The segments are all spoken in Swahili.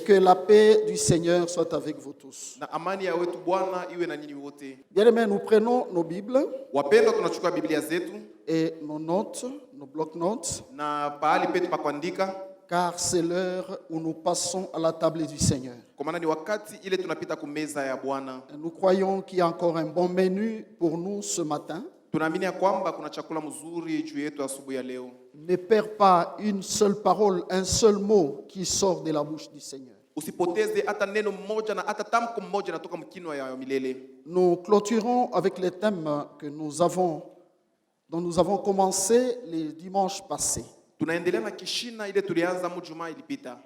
que la paix du Seigneur soit avec vous tous. Na amani ya wetu Bwana iwe na nyinyi wote. Bien-aimés, nous prenons nos Bibles Wapendwa, tunachukua Biblia zetu et nos notes, nos blocs-notes, na pahali petu pa kuandika, car c'est l'heure où nous passons à la table du Seigneur. kwa maana ni wakati ile tunapita kumeza ya Bwana. Et nous croyons qu'il y a encore un bon menu pour nous ce matin. Tunaamini ya kwamba kuna chakula mzuri juu yetu asubuhi ya leo. Ne perds pas une seule parole, un seul mot qui sort de la bouche du Seigneur. Usipoteze hata neno mmoja na hata tamko mmoja natoka mkinwa ya milele. Nous clôturons avec les thèmes dont nous avons commencé les dimanches passés. Tunaendelea na kishina ile tulianza mjuma ilipita.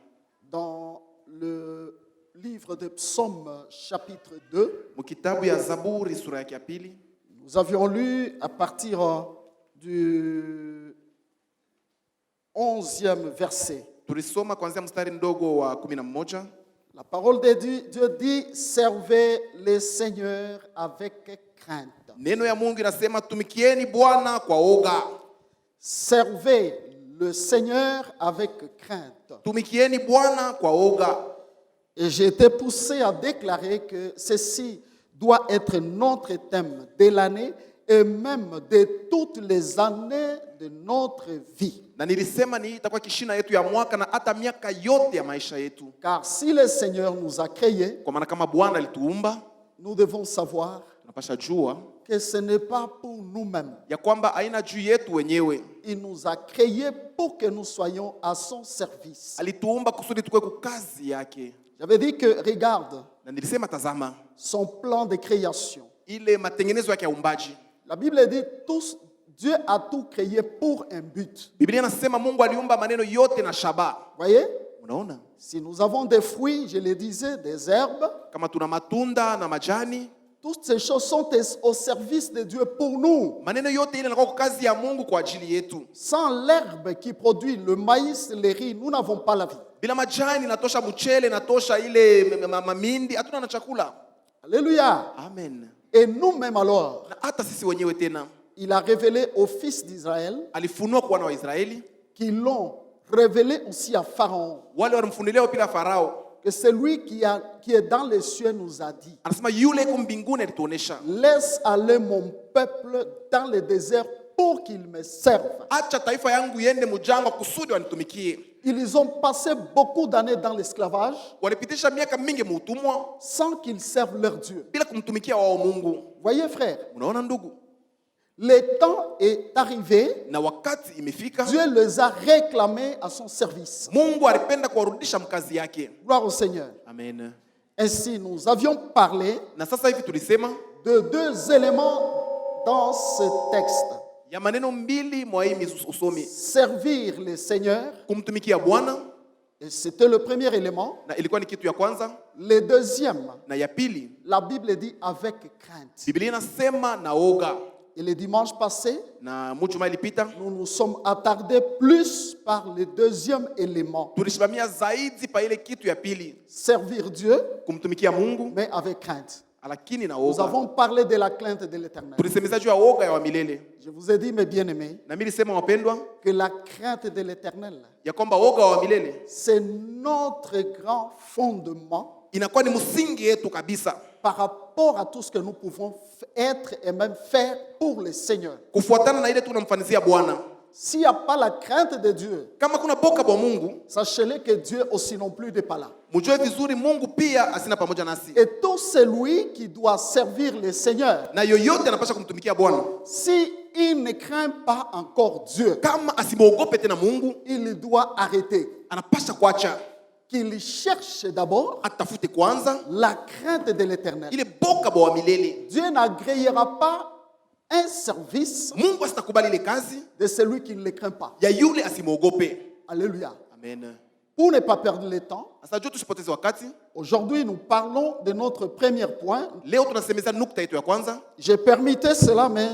Dans le livre de Psaumes chapitre 2, Mkitabu ya Zaburi sura ya pili, nous avions lu à partir du 11e verset. tulisoma kuanzia mstari ndogo wa 11. La parole de Dieu dit: servez le Seigneur avec crainte. Neno ya Mungu inasema tumikieni Bwana kwa oga. Servez le Seigneur avec crainte. Tumikieni Bwana kwa oga. Et j'ai été poussé à déclarer que ceci doit être notre thème de l'année et même de toutes les années de notre vie. Na nilisema ni itakuwa kishina yetu ya mwaka na hata miaka yote ya maisha yetu. Car si le Seigneur nous a créés, Kwa maana kama Bwana alituumba, nous devons savoir tunapasha jua que ce n'est pas pour nous-mêmes. ya kwamba haina juu yetu wenyewe. Il nous a créés pour que nous soyons à son service. Alituumba kusudi tukue kwa kazi yake. J'avais dit que, regarde, Na nilisema tazama, son plan de création. ile matengenezo yake ya umbaji. La Bible dit Dieu a tout créé pour un but. Biblia inasema Mungu aliumba maneno yote na shaba. Voyez? Unaona? Si nous avons des fruits, je le disais, des herbes, Kama tuna matunda na majani, toutes ces choses sont au service de Dieu pour nous. maneno yote ile yanakuwa kwa kazi ya Mungu kwa ajili yetu. Sans l'herbe qui produit le maïs, le riz, nous n'avons pas la vie. Bila majani natosha mchele, natosha ile mamindi, hatuna na chakula. Alléluia. Amen. Et nous-mêmes alors, Na hata sisi wenyewe tena il a révélé aux fils d'Israël alifunua kwa wana wa Israeli, qui l'ont révélé aussi à Pharaon, wale walimfunulia pia Farao. que celui qui est dans les cieux nous a dit: Anasema yule yuko mbinguni alituonesha, laisse aller mon peuple dans le désert pour qu'il me serve. acha taifa yangu yende mjangwa kusudi wanitumikie. Ils ont passé beaucoup d'années dans l'esclavage Walipitisha miaka mingi muutumwa sans qu'ils servent leur Dieu. bila kumtumikia wao Mungu. Voyez frère, Unaona ndugu? le temps est arrivé, Na wakati imefika, Dieu les a réclamés à son service. Mungu alipenda kuwarudisha mkazi yake. Gloire au Seigneur. Amen. Ainsi, nous avions parlé Na sasa hivi tulisema de deux éléments dans ce texte. ya maneno mbili mwa hii usomi: Servir le Seigneur, kumtumikia Bwana, et c'était le premier élément. na ilikuwa ni kitu ya kwanza, Le deuxième, na ya pili la Bible dit avec crainte. Biblia inasema na oga. Et le dimanche passé, Na mjuma ilipita nous nous sommes attardés plus par le deuxième élément. tulishimamia zaidi pa ile kitu ya pili, Servir Dieu, kumtumikia Mungu mais avec crainte. lakini na Nous oga. avons parlé de la crainte de l'Éternel. Tulisemeza juu ya oga ya wa milele. Je vous ai dit, mes bien-aimés, Na mimi nilisema wapendwa, que la crainte de l'Éternel, ya kwamba oga wa milele c'est notre grand fondement inakuwa ni msingi yetu kabisa, par rapport à tout ce que nous pouvons être et même faire pour le Seigneur. kufuatana na ile tunamfanizia Bwana. S'il n'y a pas la crainte de Dieu, Kama kuna boka bwa Mungu, sachez-le que Dieu aussi non plus n'est pas là. mjue vizuri Mungu pia asina pamoja nasi. Et tout celui qui doit servir le Seigneur, Na yoyote anapaswa kumtumikia Bwana, si il ne craint pas encore Dieu, kama asimwogope tena Mungu, il doit arrêter. anapaswa kuacha, Qu'il cherche d'abord atafute kwanza la crainte de l'Éternel. ile boka bwa milele. Dieu n'agréera pas un service Mungu asitakubali ile kazi de celui qui ne le craint pas. ya yule asimwogope. Alléluia. Amen. Pour ne pas perdre le temps, Sasa juu tusipoteze wakati, aujourd'hui nous parlons de notre premier point. leo tunasemeza nukta yetu ya kwanza. J'ai permitté cela, mais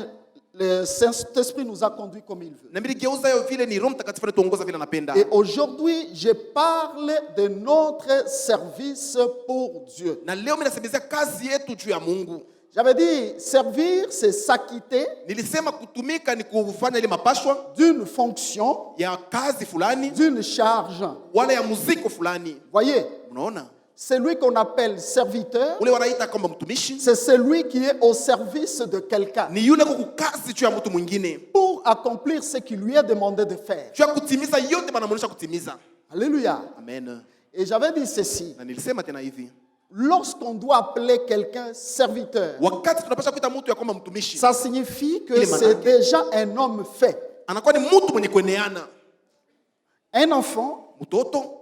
le Saint-Esprit nous a conduits comme il veut. Na mimi geuza hiyo vile ni Roho Mtakatifu anatuongoza vile anapenda. Et aujourd'hui, je parle de notre service pour Dieu. Na leo mimi nasemezea kazi yetu juu ya Mungu. J'avais dit, servir, c'est s'acquitter Nilisema kutumika ni kufanya ile mapashwa d'une fonction, ya kazi fulani d'une charge. wala ya muziko fulani. Voyez, Unaona? celui qu'on appelle serviteur, Ule wanaita kama mtumishi c'est celui qui est au service de quelqu'un ni yule kuku kazi juu ya mtu mwingine. pour accomplir ce qui lui est demandé de faire. Juu ya kutimiza yote banamuonesha kutimiza. Alléluia. Amen. Et j'avais dit ceci, Na nilisema tena hivi. lorsqu'on doit appeler quelqu'un serviteur, Wakati tunapaswa kuita mtu ya kwamba mtumishi, ça signifie que Il est c'est manake. déjà un homme fait. anakuwa ni mtu mwenye kueneana. Un enfant Mtoto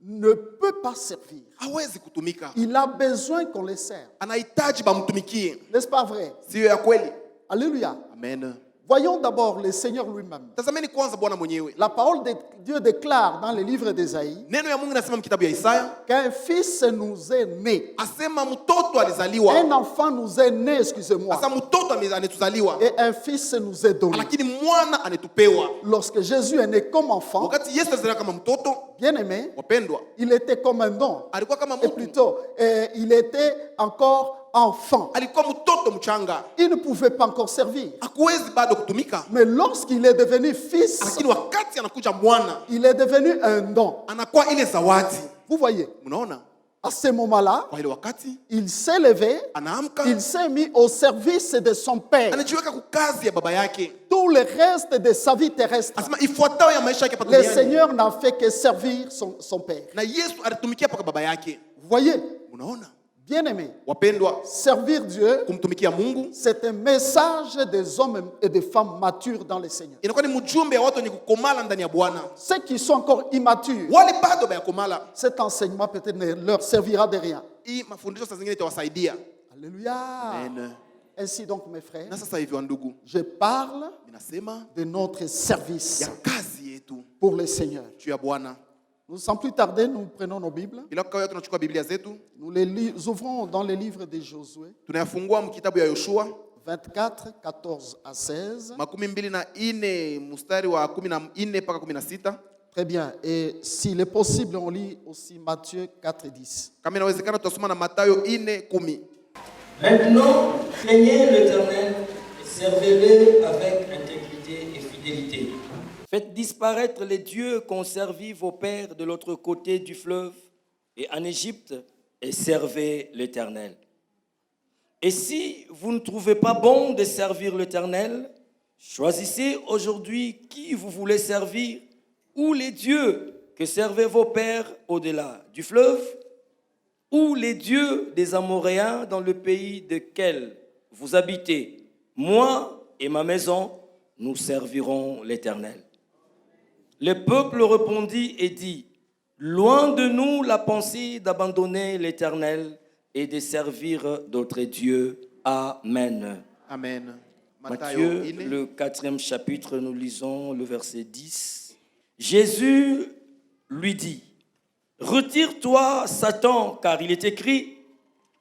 ne peut pas servir. hawezi kutumika. Il a besoin qu'on le serve. Anahitaji bamtumikie. N'est-ce pas vrai? Sio ya kweli? Alléluia. Amen. Voyons d'abord le Seigneur lui-même. Tazameni kwanza Bwana mwenyewe. La parole de Dieu déclare dans le livre d'Ésaïe Neno ya Mungu inasema mkitabu ya Isaya, qu'un fils nous est né. asema mtoto alizaliwa. Un enfant nous est né, excusez-moi. Asa mtoto anetuzaliwa. Et un fils nous est donné. Lakini mwana anetupewa. Lorsque Jésus est né comme enfant, Wakati Yesu alizaliwa kama mtoto, bien aimé, wapendwa, il était comme un don. alikuwa kama Et mtu. plutôt, il était encore enfant. Alikuwa mtoto mchanga. Il ne pouvait pas encore servir. Hakuwezi bado kutumika. Mais lorsqu'il est devenu fils, Lakini wakati anakuja mwana, il est devenu un don. anakuwa ile zawadi. Vous voyez, Mnaona? à ce moment-là, Kwa ile wakati il s'est levé, anaamka, il s'est mis au service de son père. anajiweka kwa kazi ya baba yake. Tout le reste de sa vie terrestre, Anasema ifuatayo ya maisha yake hapa le duniani. Seigneur n'a fait que servir son père. Na Yesu alitumikia paka baba yake. Vous voyez, Unaona? bien aimé, Wapendwa, servir Dieu, kumtumikia Mungu c'est un message des hommes et des femmes matures dans le Seigneur. inakuwa ni mjumbe wa watu wenye kukomala ndani ya Bwana. Ceux qui sont encore immatures, Wale bado bayakomala, cet enseignement peut-être ne leur servira de rien. hii mafundisho saa zingine itawasaidia. Alléluia. Amen. Ainsi donc, mes frères, Na sasa hivi wandugu, je parle ninasema de notre service ya kazi yetu pour le Seigneur. juu ya Bwana. Nous, sans plus tarder, nous prenons nos Bibles. Bila kukawa tunachukua Biblia zetu, Nous les ouvrons dans le livre de Josué, tunayafungua mkitabu ya Yoshua 24, 14 à 16. 24 mstari wa 14 mpaka 16. Très bien. Et s'il est possible, on lit aussi Matthieu 4 et 10. Kama inawezekana tutasoma na Mathayo 4:10. Maintenant, craignez l'Éternel et servez-le avec intégrité et fidélité. Faites disparaître les dieux qu'ont servi vos pères de l'autre côté du fleuve et en Égypte et servez l'Éternel. Et si vous ne trouvez pas bon de servir l'Éternel, choisissez aujourd'hui qui vous voulez servir ou les dieux que servaient vos pères au-delà du fleuve ou les dieux des Amoréens dans le pays desquels vous habitez. Moi et ma maison, nous servirons l'Éternel. Le peuple répondit et dit, loin de nous la pensée d'abandonner l'Éternel et de servir d'autres dieux. Amen. Amen. Matthieu, le 4e chapitre, nous lisons le verset 10. Jésus lui dit, retire-toi, Satan, car il est écrit,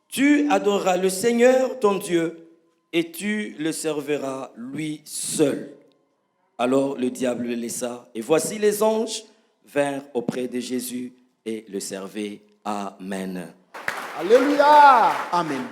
tu adoreras le Seigneur, ton Dieu, et tu le serviras lui seul. Alors le diable le laissa, et voici les anges vinrent auprès de Jésus et le servaient. Amen. Alléluia. Amen.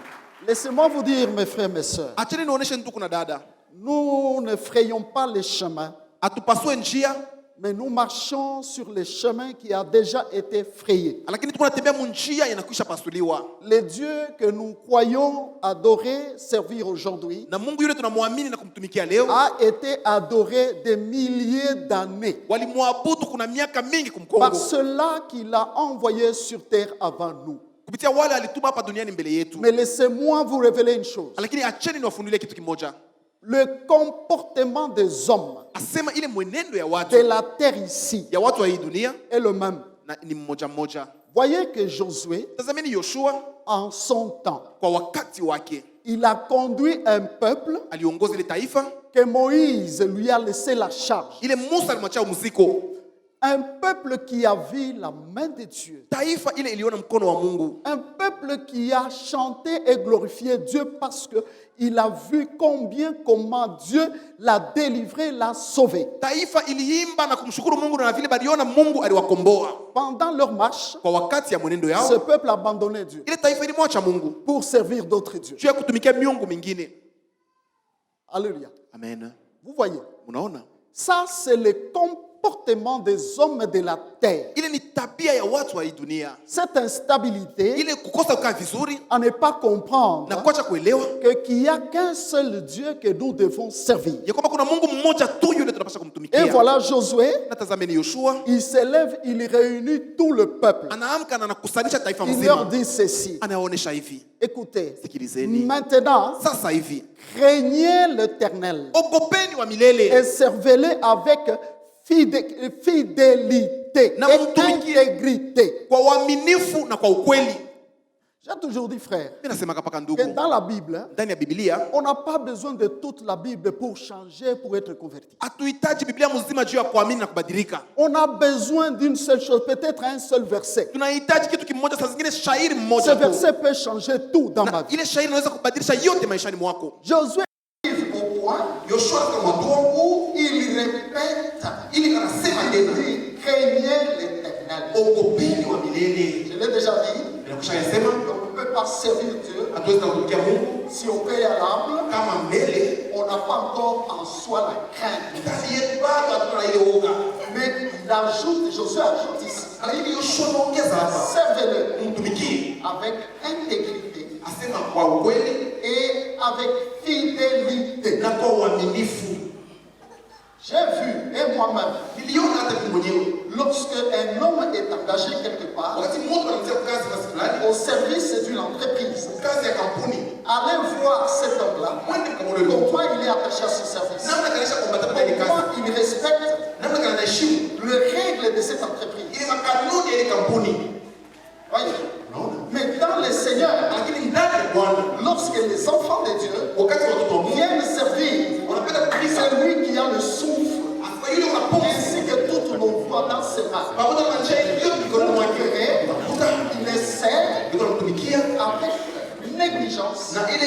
Laissez-moi vous dire, mes frères, mes sœurs, Acheni nionyeshe ndugu na dada, nous ne frayons pas les chemins, atupasue njia, mais nous marchons sur les chemins qui a déjà été frayés. lakini tuko natembea munjia inakwisha pasuliwa. Les dieux que nous croyons adorer, servir aujourd'hui, Na Mungu yule tunamwamini na kumtumikia leo, a été adoré des milliers d'années walimwabudu kuna miaka mingi par kumkongo. ceux-là qu'il a envoyés sur terre avant nous. Kupitia wale alituma hapa duniani mbele yetu. Mais laissez-moi vous révéler une chose. Lakini acheni niwafunulie kitu kimoja. Le comportement des hommes Asema ile mwenendo ya watu de la terre ici ya watu wa hii dunia est le même. na ni mmoja mmoja. Voyez que Josué, Tazameni Yoshua en son temps, kwa wakati wake il a conduit un peuple aliongoza ile taifa, que Moïse lui a laissé la charge. ile Musa alimwachia muziko. Un peuple qui a vu la main de Dieu. Taifa ile iliona mkono wa Mungu. Un peuple qui a chanté et glorifié Dieu parce que il a vu comment Dieu l'a délivré, l'a sauvé. Taifa iliimba na kumshukuru Mungu na vile baliona Mungu aliwakomboa. Pendant leur marche, Kwa wakati ya mwenendo ce yao, peuple a abandonné Dieu ile taifa ilimwacha Mungu pour servir d'autres dieux. juu ya kutumikia miungu mingine. Alléluia. Amen. Vous voyez, Unaona? ça c'est le comportement des hommes de la terre. Ile ni tabia ya watu wa hii dunia. Cette instabilité, Ile kukosa kukaa vizuri à ne pas na comprendre kuacha kuelewa qu'il n'y a qu'un seul Dieu que nous devons servir. ya kwamba kuna Mungu mmoja tu yule tunapaswa Et kumtumikia. voilà Josué, Na tazameni Yoshua il s'élève, il réunit tout le peuple. anaamka na anakusanyisha taifa Il leur mzima. dit ceci. Anaonyesha hivi. Écoutez, Sikilizeni. maintenant, Sasa hivi craignez l'Éternel ogopeni wa milele et servez-le avec fidélité Na et mtumikie. intégrité. kwa uaminifu na kwa ukweli. J'ai toujours dit, frère, Mimi nasemaka paka que ndugu, dans la Bible, ndani ya Biblia on n'a pas besoin de toute la Bible pour changer, pour être converti. hatuhitaji Biblia mzima juu ya kuamini na kubadilika. On a besoin d'une seule chose, peut-être un seul verset. Tunahitaji kitu kimoja, saa zingine shairi Ce mmoja tu. verset peut changer tout dans ma Na vie. ile shairi inaweza kubadilisha yote maishani mwako. Josué arrive au point Yoshua kama tu où il répète, ili anasema il tena dit, craignez l'Éternel. ogopeni wa milele. Je l'ai déjà dit, Ninakushasema on ne peut pas servir Dieu hatuwezi kutumikia Mungu si au préalable, kama mbele on n'a pas encore en soi la crainte. ndani yetu bado hatuna ile uoga. Mais il ajoute, Josué ajoute ici, Lakini Yoshua anaongeza hapa, servez-le mtumikie, avec intégrité asema kwa ukweli et avec fidélité. na kwa uaminifu. J'ai vu, et moi-même, Niliona hata mimi mwenyewe lorsque un homme est engagé quelque part wakati mtu anaanza kazi basi fulani, au service d'une entreprise, kazi ya kampuni, allez voir cet homme-là, mwende mkamwone yule mtu, pourquoi il est attaché à son service, namna kanisha kumbata kwa ile kazi, pourquoi il respecte namna kanaheshimu les règles de cette entreprise. ile makanuni ya ile kampuni. Voyez. Unaona? Mais dans le Seigneur, Lakini ndani ya Bwana, lorsque les enfants de Dieu wakati watoto wa Mungu viennent servir, wanapenda kutumika, c'est lui qui a le souffle, kwa yule unapumzi ainsi que toutes nos voix dans ses mains. pamoja na njia hiyo mikononi mwake, unakuta Il essaie yuko anamtumikia avec négligence na ile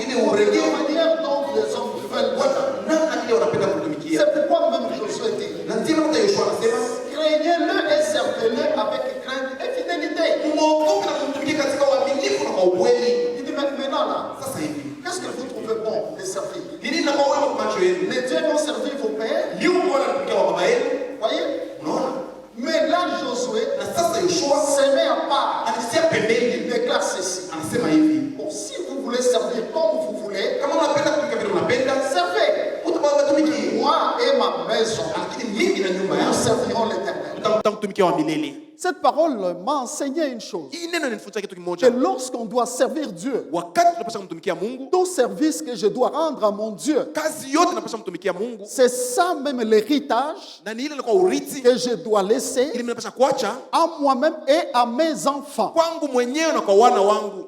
de uregeo manière dont les hommes veulent voir. namna ile wanapenda kutumikia. C'est pourquoi même Josué dit, Na ndio hata Yoshua anasema craignez-le et servez-le avec crainte et fidélité. muogope na kumtumikia katika uaminifu na kwa ukweli. Il dit maintenant là, Sasa hivi qu'est-ce que vous trouvez bon de servir? ni nini nakuwa wewe kwa macho yenu? Les dieux vont servir vos pères, Ndio Bwana anatumikia wa baba yenu, voyez? unaona? Mais là, Josué Na sasa Yoshua se met à part. alisia Il pembeni, déclare ceci. anasema hivi, Bon, si vous voulez servir comme vous voulez, kama unapenda kutumika vile unapenda, servez. utakuwa unatumikia. Moi et ma maison, Lakini mimi na nyumba nous yangu servirons l'Éternel. tutamtumikia wa milele. Cette parole m'a enseigné une chose, Hii neno linifundisha kitu que kimoja. lorsqu'on doit servir Dieu, Wakati tunapaswa kumtumikia Mungu, tout service que je dois rendre à mon Dieu, kazi yote tunapaswa kumtumikia Mungu, c'est ça même l'héritage na ni ile kwa urithi que je dois laisser ili mimi napaswa kuacha à moi-même et à mes enfants. kwangu mwenyewe na kwa wana wangu.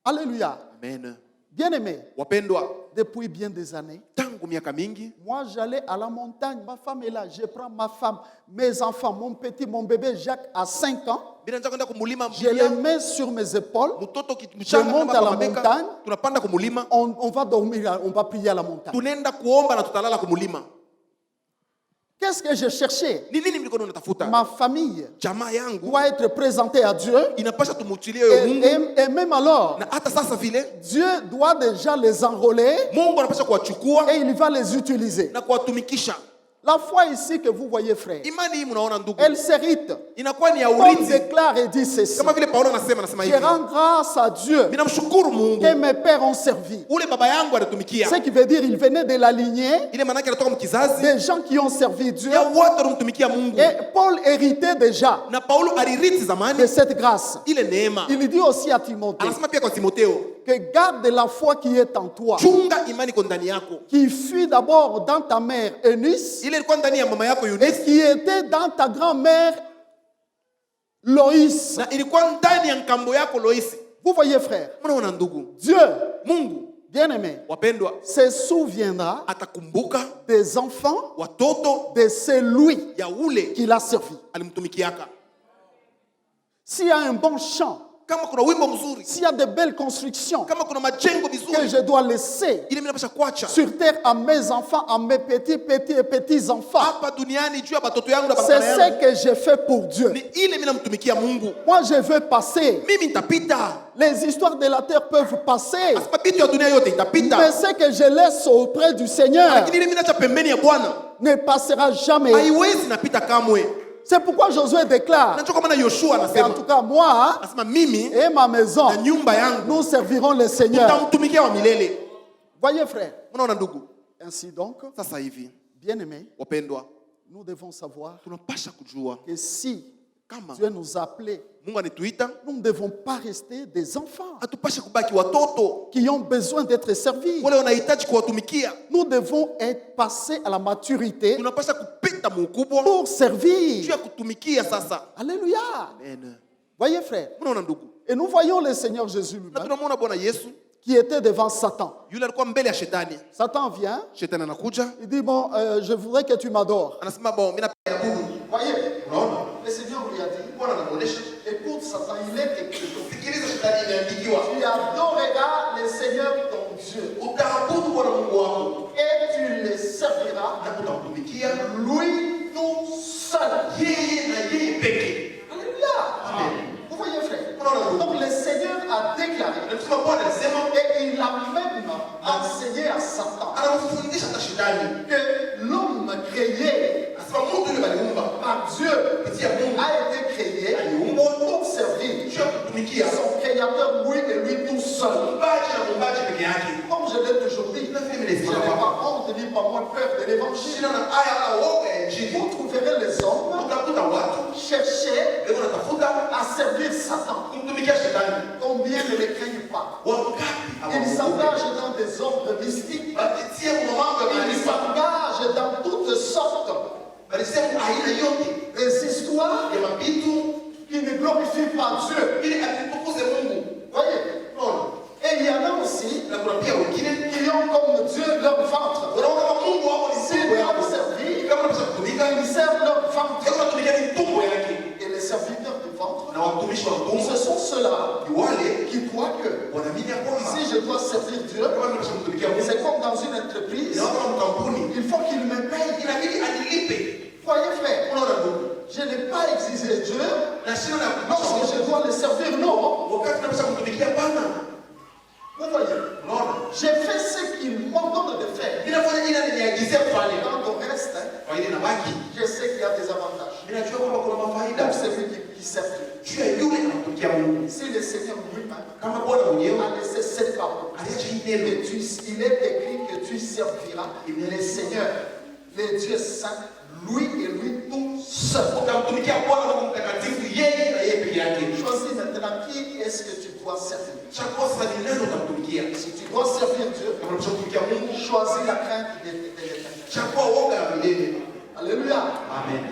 Alléluia. Amen. Bien-aimés, Wapendwa, depuis bien des années, tangu miaka mingi moi j'allais à la montagne, ma femme est là, je prends ma femme, mes enfants, mon petit, mon bébé Jacques a 5 ans, bila nza kwenda kumulima je les mets sur mes épaules, mtoto Je monte à la mabeka, montagne. tunapanda kumulima, on va dormir, on va prier à la montagne. tunaenda kuomba na tutalala kumulima. Qu'est-ce que je cherchais? Ni nini mlikuwa unatafuta? Ma famille Jamaa yangu doit être présentée à Dieu inapasha tumutilie yo Mungu, et même alors, na hata sasa vile Dieu doit déjà les enrôler Mungu anapasha kuwachukua et il va les utiliser. na kuwatumikisha. La foi ici que vous voyez, frère, Imani hii mnaona ndugu, elle s'hérite. inakuwa ni ya Paul urithi, déclare et dit ceci. kama vile Paulo anasema Je hivi, rends grâce à Dieu mimi namshukuru Mungu que mes pères ont servi. ule baba yangu alitumikia. Ce qui veut dire qu'ils venaient de la lignée Ile maana yake anatoka mkizazi des gens qui ont servi Dieu. ya watu wanamtumikia Mungu, Et Paul héritait déjà na Paulo alirithi de zamani cette grâce. ile neema. Il dit aussi à Timothée Anasema pia kwa Timotheo, que garde la foi qui est en toi, chunga imani iko ndani yako, qui fut d'abord dans ta mère Eunice ile ilikuwa ndani ya mama yako et Eunice qui était dans ta grand-mère Loïs. na ilikuwa ndani ya nkambo yako Loisi. Vous voyez, frère, Mnaona ndugu, Dieu, Mungu bien-aimé, wapendwa, se souviendra atakumbuka des enfants watoto de celui ya ule qu'il a servi. alimtumikiaka. S'il y a un bon chant kama kuna wimbo mzuri, s'il y a de belles constructions kama kuna majengo que vizuri, je dois laisser ile mimi napasha kuacha sur terre à mes enfants, à mes petits enfants, hapa duniani juu ya batoto yangu na c'est baba ce yangu, que j'ai fait pour Dieu. ni ile mimi namtumikia Mungu. Moi, je veux passer. Mimi nitapita, Les histoires de la terre peuvent passer. asema vitu ya dunia yote itapita, Mais ce que je laisse auprès du Seigneur lakini ile mimi nacha pembeni ya Bwana ne passera jamais. haiwezi napita kamwe. C'est pourquoi Josué déclare, Nacho kama na Yoshua et en anasema, tout cas moi anasema mimi et ma maison, na nyumba yangu nous servirons le Seigneur. tutamtumikia wa milele. Voyez frère, Unaona ndugu, ainsi donc, sasa hivi bien-aimés, wapendwa, nous devons savoir tunapasha kujua que si kama Dieu nous a appelés, Mungu anituita, nous ne devons pas rester des enfants hatupashe kubaki watoto qui ont besoin d'être servis. wale wanahitaji kuwatumikia. Nous devons être passés à la maturité Tunapasha kupita muukubwa pour juu servir. ya kutumikia sasa. Alléluia. Amen. Voyez frère, Unaona ndugu, et nous voyons le Seigneur Jésus na lui-même tunamwona Bwana Yesu qui était devant Satan. yule alikuwa mbele ya shetani. Satan vient, Shetani anakuja il dit, bon, je voudrais que tu m'adores. anasema, bon, mimi nakuabudu. Voyez, Unaona, le Seigneur lui a dit, Bwana anamuonesha, écoute Satan, il est écrit, sikiliza, shetani imeandikiwa, tu adoreras le Seigneur ton Dieu utaabudu Bwana Mungu wako et tu le serviras na utamtumikia lui tout seul. yeye na yeye peke. Alléluia. Amen. Vous voyez frère, Unaona ndugu, donc le Seigneur a déclaré anasema Bwana alisema, et il a même enseigné à Satan anamfundisha hata shetani, que l'homme créé anasema mtu yule aliumba par Dieu kupitia Mungu a été créé pour servir juu ya kutumikia son créateur, lui et lui tout seul. mbaji na mumbaji peke yake. Comme je l'ai toujours dit, je n'ai pas honte ni pas moins peur de l'évangile. Sina na aya wala woga ya Injili. Vous trouverez les hommes Utakuta watu chercher leo wanatafuta à servir Satan. kumtumikia shetani. Combien ne le craignent pas? Wangapi Ils s'engagent dans des œuvres mystiques. batitie mu mambo ya Ils kanisa, s'engagent dans toutes sortes balisema aina yote des histoires ya mabitu qui ne glorifient pas Dieu. ili asitukuze Mungu. Voyez? Unaona, Et il y en a aussi na kuna pia wengine qui ont comme Dieu leur ventre. wanaona kama Mungu wao ni S'ils tumbo yako, doivent servir, kama unapaswa kutumika ils servent leur ventre. kama unatumikia ni tumbo yake. Et les serviteurs du ventre, Na watumishi wa tumbo ce sont ceux-là ni wale qui croient que wanaamini ya kwamba si je dois servir Dieu, kama unapaswa kutumikia Mungu, c'est comme dans une entreprise, na kama kampuni il faut qu'il me paye. inabidi anilipe. Voyez frère, Unaona ndugu, je n'ai pas exigé Dieu na sina na lorsque je dois le servir, non. wakati unapaswa kutumikia Bwana. Vous voyez, Unaona, j'ai fait ce qu'il m'ordonne de faire. ninafanya ile aliniagizia kufanya. Quand on reste, Kwa hiyo inabaki, je sais qu'il y a des avantages. ninajua kwamba kuna mafaida Donc c'est lui qui sert Dieu. juu ya yule anamtumikia Mungu. Si le Seigneur lui-même Kama Bwana mwenyewe a laissé cette parole, aliacha hii neno, et il est écrit que tu serviras le Seigneur, le Dieu saint, lui et lui tout seul. utamtumikia Bwana Mungu mtakatifu, yeye na yeye peke yake. Choisis maintenant qui est-ce que tu dois servir. Chagua sasa ni nani utamtumikia. Si tu dois servir Dieu, Kama unapaswa kutumikia Mungu, choisis la crainte de l'éternel. chagua woga ya milele. Alléluia. Amen.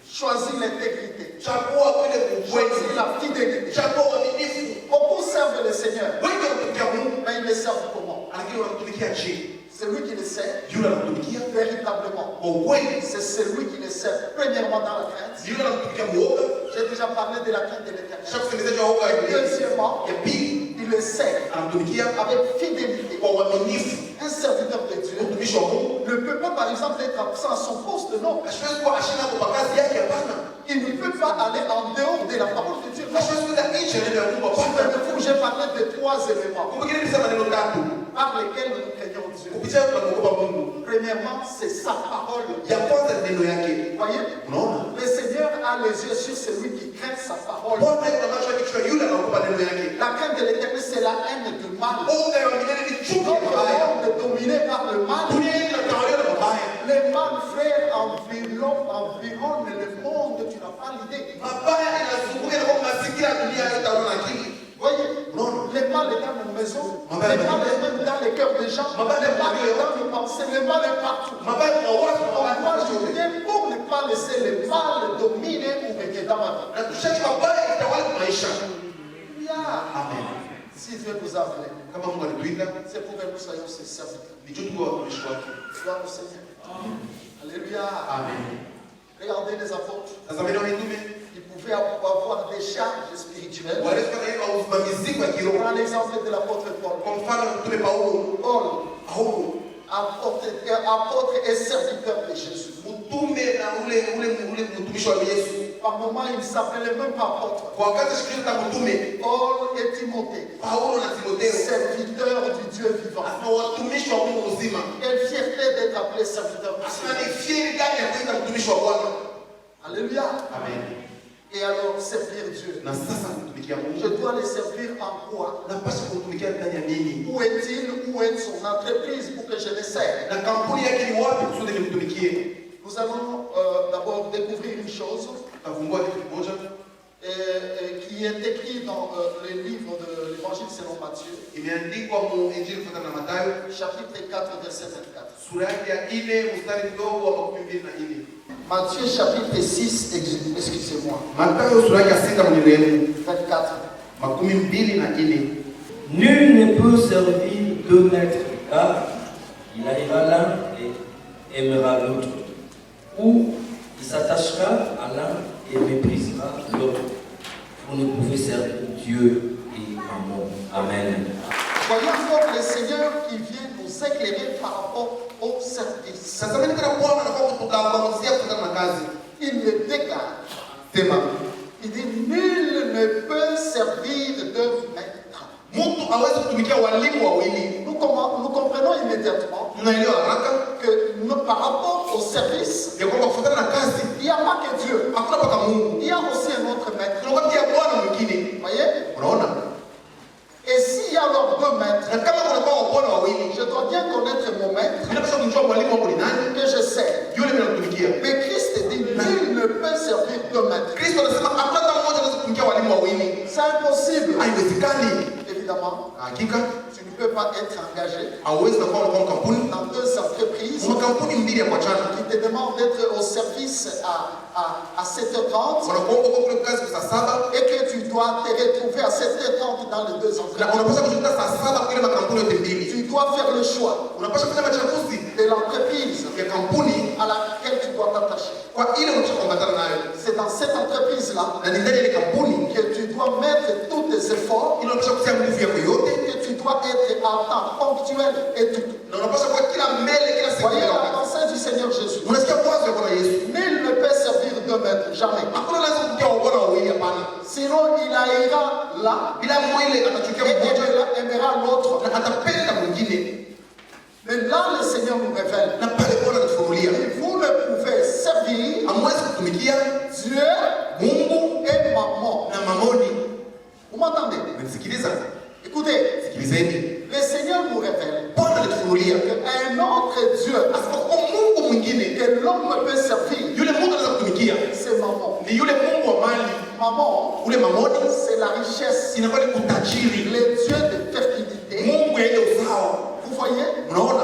Choisis l'intégrité. Chagua vile Choisis ukweli. la fidélité. Chagua uaminifu. Beaucoup servent le Seigneur, Wengi wanamtumikia Mungu, mais ils le servent comment? lakini wanamtumikia je? Celui qui le sert Yule anamtumikia véritablement, kwa ukweli, c'est celui qui le sert premièrement dans la crainte. yule anamtumikia muoga. J'ai déjà parlé de la crainte de l'éternel. Chaque msikilizaji wa woga ya Et milele. deuxièmement, Ya pili, il le sert anamtumikia avec fidélité. kwa uaminifu. Un serviteur de Dieu Mtumishi wa Mungu ne peut pas, par exemple, être absent à son poste, non. hasiwezi kuwa ashina kwa kazi yake, hapana. Il ne peut pas aller en dehors de la parole de Dieu. Non. Hasiwezi kwenda nje ya neno la Mungu, hapana. Souvenez-vous, j'ai parlé de 3 éléments Kumbuka nilisema neno tatu par lesquels nous craignons Dieu. kupitia tunamwogopa Mungu. Premièrement, c'est sa parole. Ya kwanza ni neno yake. Vous voyez, Unaona, le Seigneur a les yeux sur celui qui craint sa parole. Bwana yuko macho yake juu ya yule anaogopa neno yake. La crainte de l'éternel, c'est la haine du mal. Woga ya milele ni chuki ya Notre mabaya. monde est dominé par le mal. Dunia hii inatawaliwa na mabaya. Les mal, frères, environnent le monde, tu n'as pas l'idée. Mabaya inazunguka kwa mazingira ya dunia yote, hauna akili. Voyez, le mal est dans nos maisons, le mal est même dans les cœurs des gens, le mal est dans nos pensées, le mal est partout. Mabaya kwa watu na Donc watu moi, je wote. viens pour ne pas laisser le mal dominer ou régner dans ma vie. Na tushaji mabaya itawala maisha. Alléluia. Amen. Si Dieu nous a appelés, Kama Mungu alituita, c'est pour que nous soyons ses serviteurs. ni juu tuwe watumishi wake. Gloire au Seigneur. Alléluia. Amen. Regardez les apôtres. Tazameni wa mitume, qui pouvaient avoir des charges spirituelles. walikuwa na mizigo ya kiroho. Prends l'exemple de l'apôtre Paul. Kwa mfano mtume Paulo, Paul, apôtre et serviteur de Jésus. mtume na ule mtumishi wa Yesu. Par moment, il ne s'appelait même pas apôtre. Kwa wakati shikilia mtume Paul et Timothée, Paulo na Timotheo, serviteurs du Dieu vivant. na watumishi wa Mungu mzima. Quelle fierté d'être appelé serviteur du Asema Seigneur. ni fieri gani ya kuita mtumishi wa Bwana. Alléluia. Amen. Et alors, servir Dieu. Na sasa kumtumikia Mungu. Je dois le servir en quoi? Napaswa kumtumikia ndani ya nini? Où est-il? Où est son entreprise pour que je le serve? Na kampuni yake ni wapi kusudi nimtumikie? Nous allons d'abord découvrir une chose Tavumbua kitu kimoja qui est écrit dans le livre de l'Évangile selon Matthieu, imeandikwa mu Injili kutoka na Mathayo chapitre 4, verset 24. sura yake ya 4 mstari mdogo wa 24. Matthieu chapitre 6, excusez-moi, Mathayo sura yake ya 6 mwenye 24. 24. Nul ne peut servir deux maîtres, car il haïra l'un et aimera l'autre, ou il s'attachera à l'un et méprisera l'autre. Vous ne pouvez servir Dieu et Mammon. Amen. Voyons donc le Seigneur qui vient nous éclairer par rapport au service. Sasa mimi kana Bwana anakuwa kutuangazia kutokana na kazi. Il le déclare. Sema, Il dit, nul ne peut servir deux maîtres. mtu hawezi kutumikia walimu wawili. Nous comprenons immédiatement Tunaelewa haraka que par rapport au service, ya kwamba kufuatana na kazi il n'y a pas que Dieu. hakuna paka Mungu. Il y a aussi un autre maître. Kuna wakati ya Bwana mwingine. Vous voyez? Unaona? Et s'il y a alors deux maîtres, Na kama kuna kwa Bwana wawili, je dois bien connaître mon maître ninapaswa kumjua mwalimu wako ni nani, que je sais. yule mimi natumikia. Mais Christ dit, nul ne peut servir deux maîtres. Kristo anasema hakuna hata mmoja anaweza kutumikia walimu wawili. C'est impossible. Haiwezekani. Évidemment, Hakika tu ne peux pas être engagé hauwezi kuwa unakuwa kampuni. dans deux entreprises Kuna kampuni mbili ya kuachana. qui te demandent d'être au service à 7h30 Wanakuomba kwa kule kazi saa 7 et que tu dois te retrouver à 7h30 dans les deux na entreprises. unapaswa kujuta saa 7 kwa ile makampuni yote mbili. Tu dois faire le choix Unapaswa kufanya machaguzi de l'entreprise ya kampuni à laquelle tu dois t'attacher. kwa ile unachopambana nayo. C'est dans cette entreprise-là Na ni ndani ya ile kampuni que tu dois mettre tous tes efforts, ile unapaswa kutia nguvu yako yote que tu dois être à temps ponctuel et tout. na unapaswa kuwa kila mbele kila siku. Voyez la pensée du Seigneur Jésus. Unasikia mwanzo ya Bwana Yesu. Nul ne peut servir deux maîtres, jamais. Hakuna anaweza kutia Bwana wawili hapana. Sinon, il haïra l'un Bila mwile atachukia et mmoja aimera l'autre. na atapenda mwingine. Mais là, le Seigneur nous révèle. Na pale Bwana anatufunulia Vous ne pouvez servir hamwezi kutumikia Dieu Mungu et Mammon. na mamoni. Vous m'entendez? Mnisikiliza? Écoutez, Sikilizeni. le Seigneur nous révèle Bwana anatufunulia qu'un autre Dieu asipokuwa Mungu mwingine que l'homme peut servir, yule Mungu anaweza kutumikia c'est Mammon. ni yule Mungu wa mali. Mammon, Ule mamoni c'est la richesse, inakuwa ni utajiri. le Dieu de fertilité. Mungu ya ile usawa. Vous voyez? Unaona?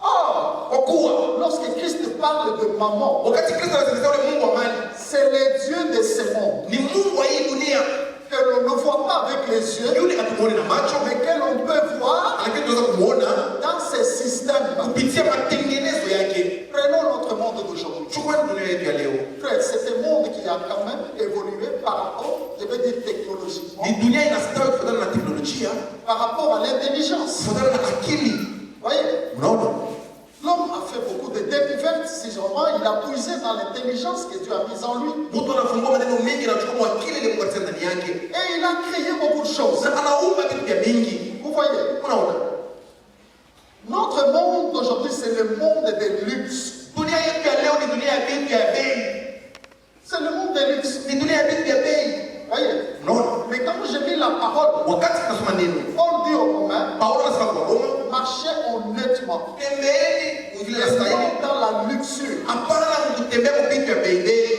Or, Kwa kuwa lorsque Christ parle de Mammon, wakati Kristo anasemea ule Mungu wa mali c'est le Dieu de ce monde ni Mungu wa hii dunia, que l'on ne voit pas avec les yeux, yule hatumuone na macho, mais que l'on peut voir lakini tunaweza kumuona dans ces systèmes. kupitia matengenezo yake. Prenons notre monde d'aujourd'hui. Chukua dunia yetu ya leo. Frère, c'est un monde qui a quand même évolué par rapport, je veux dire technologiquement, Ni dunia inastawi kufuatana na teknolojia, par rapport à l'intelligence. kufuatana na akili. Voyez, Unaona? l'homme a fait beaucoup de découvertes, si vraiment il a puisé dans l'intelligence que Dieu a mise en lui. Mtu anafungua maneno mengi na kuchukua akili ile Mungu alisema ndani yake. Et il a créé beaucoup de choses. Na anaumba vitu vya mingi. Vous voyez, Unaona? notre monde d'aujourd'hui, c'est le monde des luxe. Dunia yetu ya leo ni dunia ya vitu vya bei. C'est le monde des luxe. Ni dunia ya vitu vya bei. Voyez, Unaona? mais quand j'ai mis la parole, Wakati tunasoma neno, Paul dit au Romain, Paulo anasema kwa Roma, marchez honnêtement tembeeni vile et inastahili. non dans la luxure. Hapana kutembea kwa vitu vya bei bei.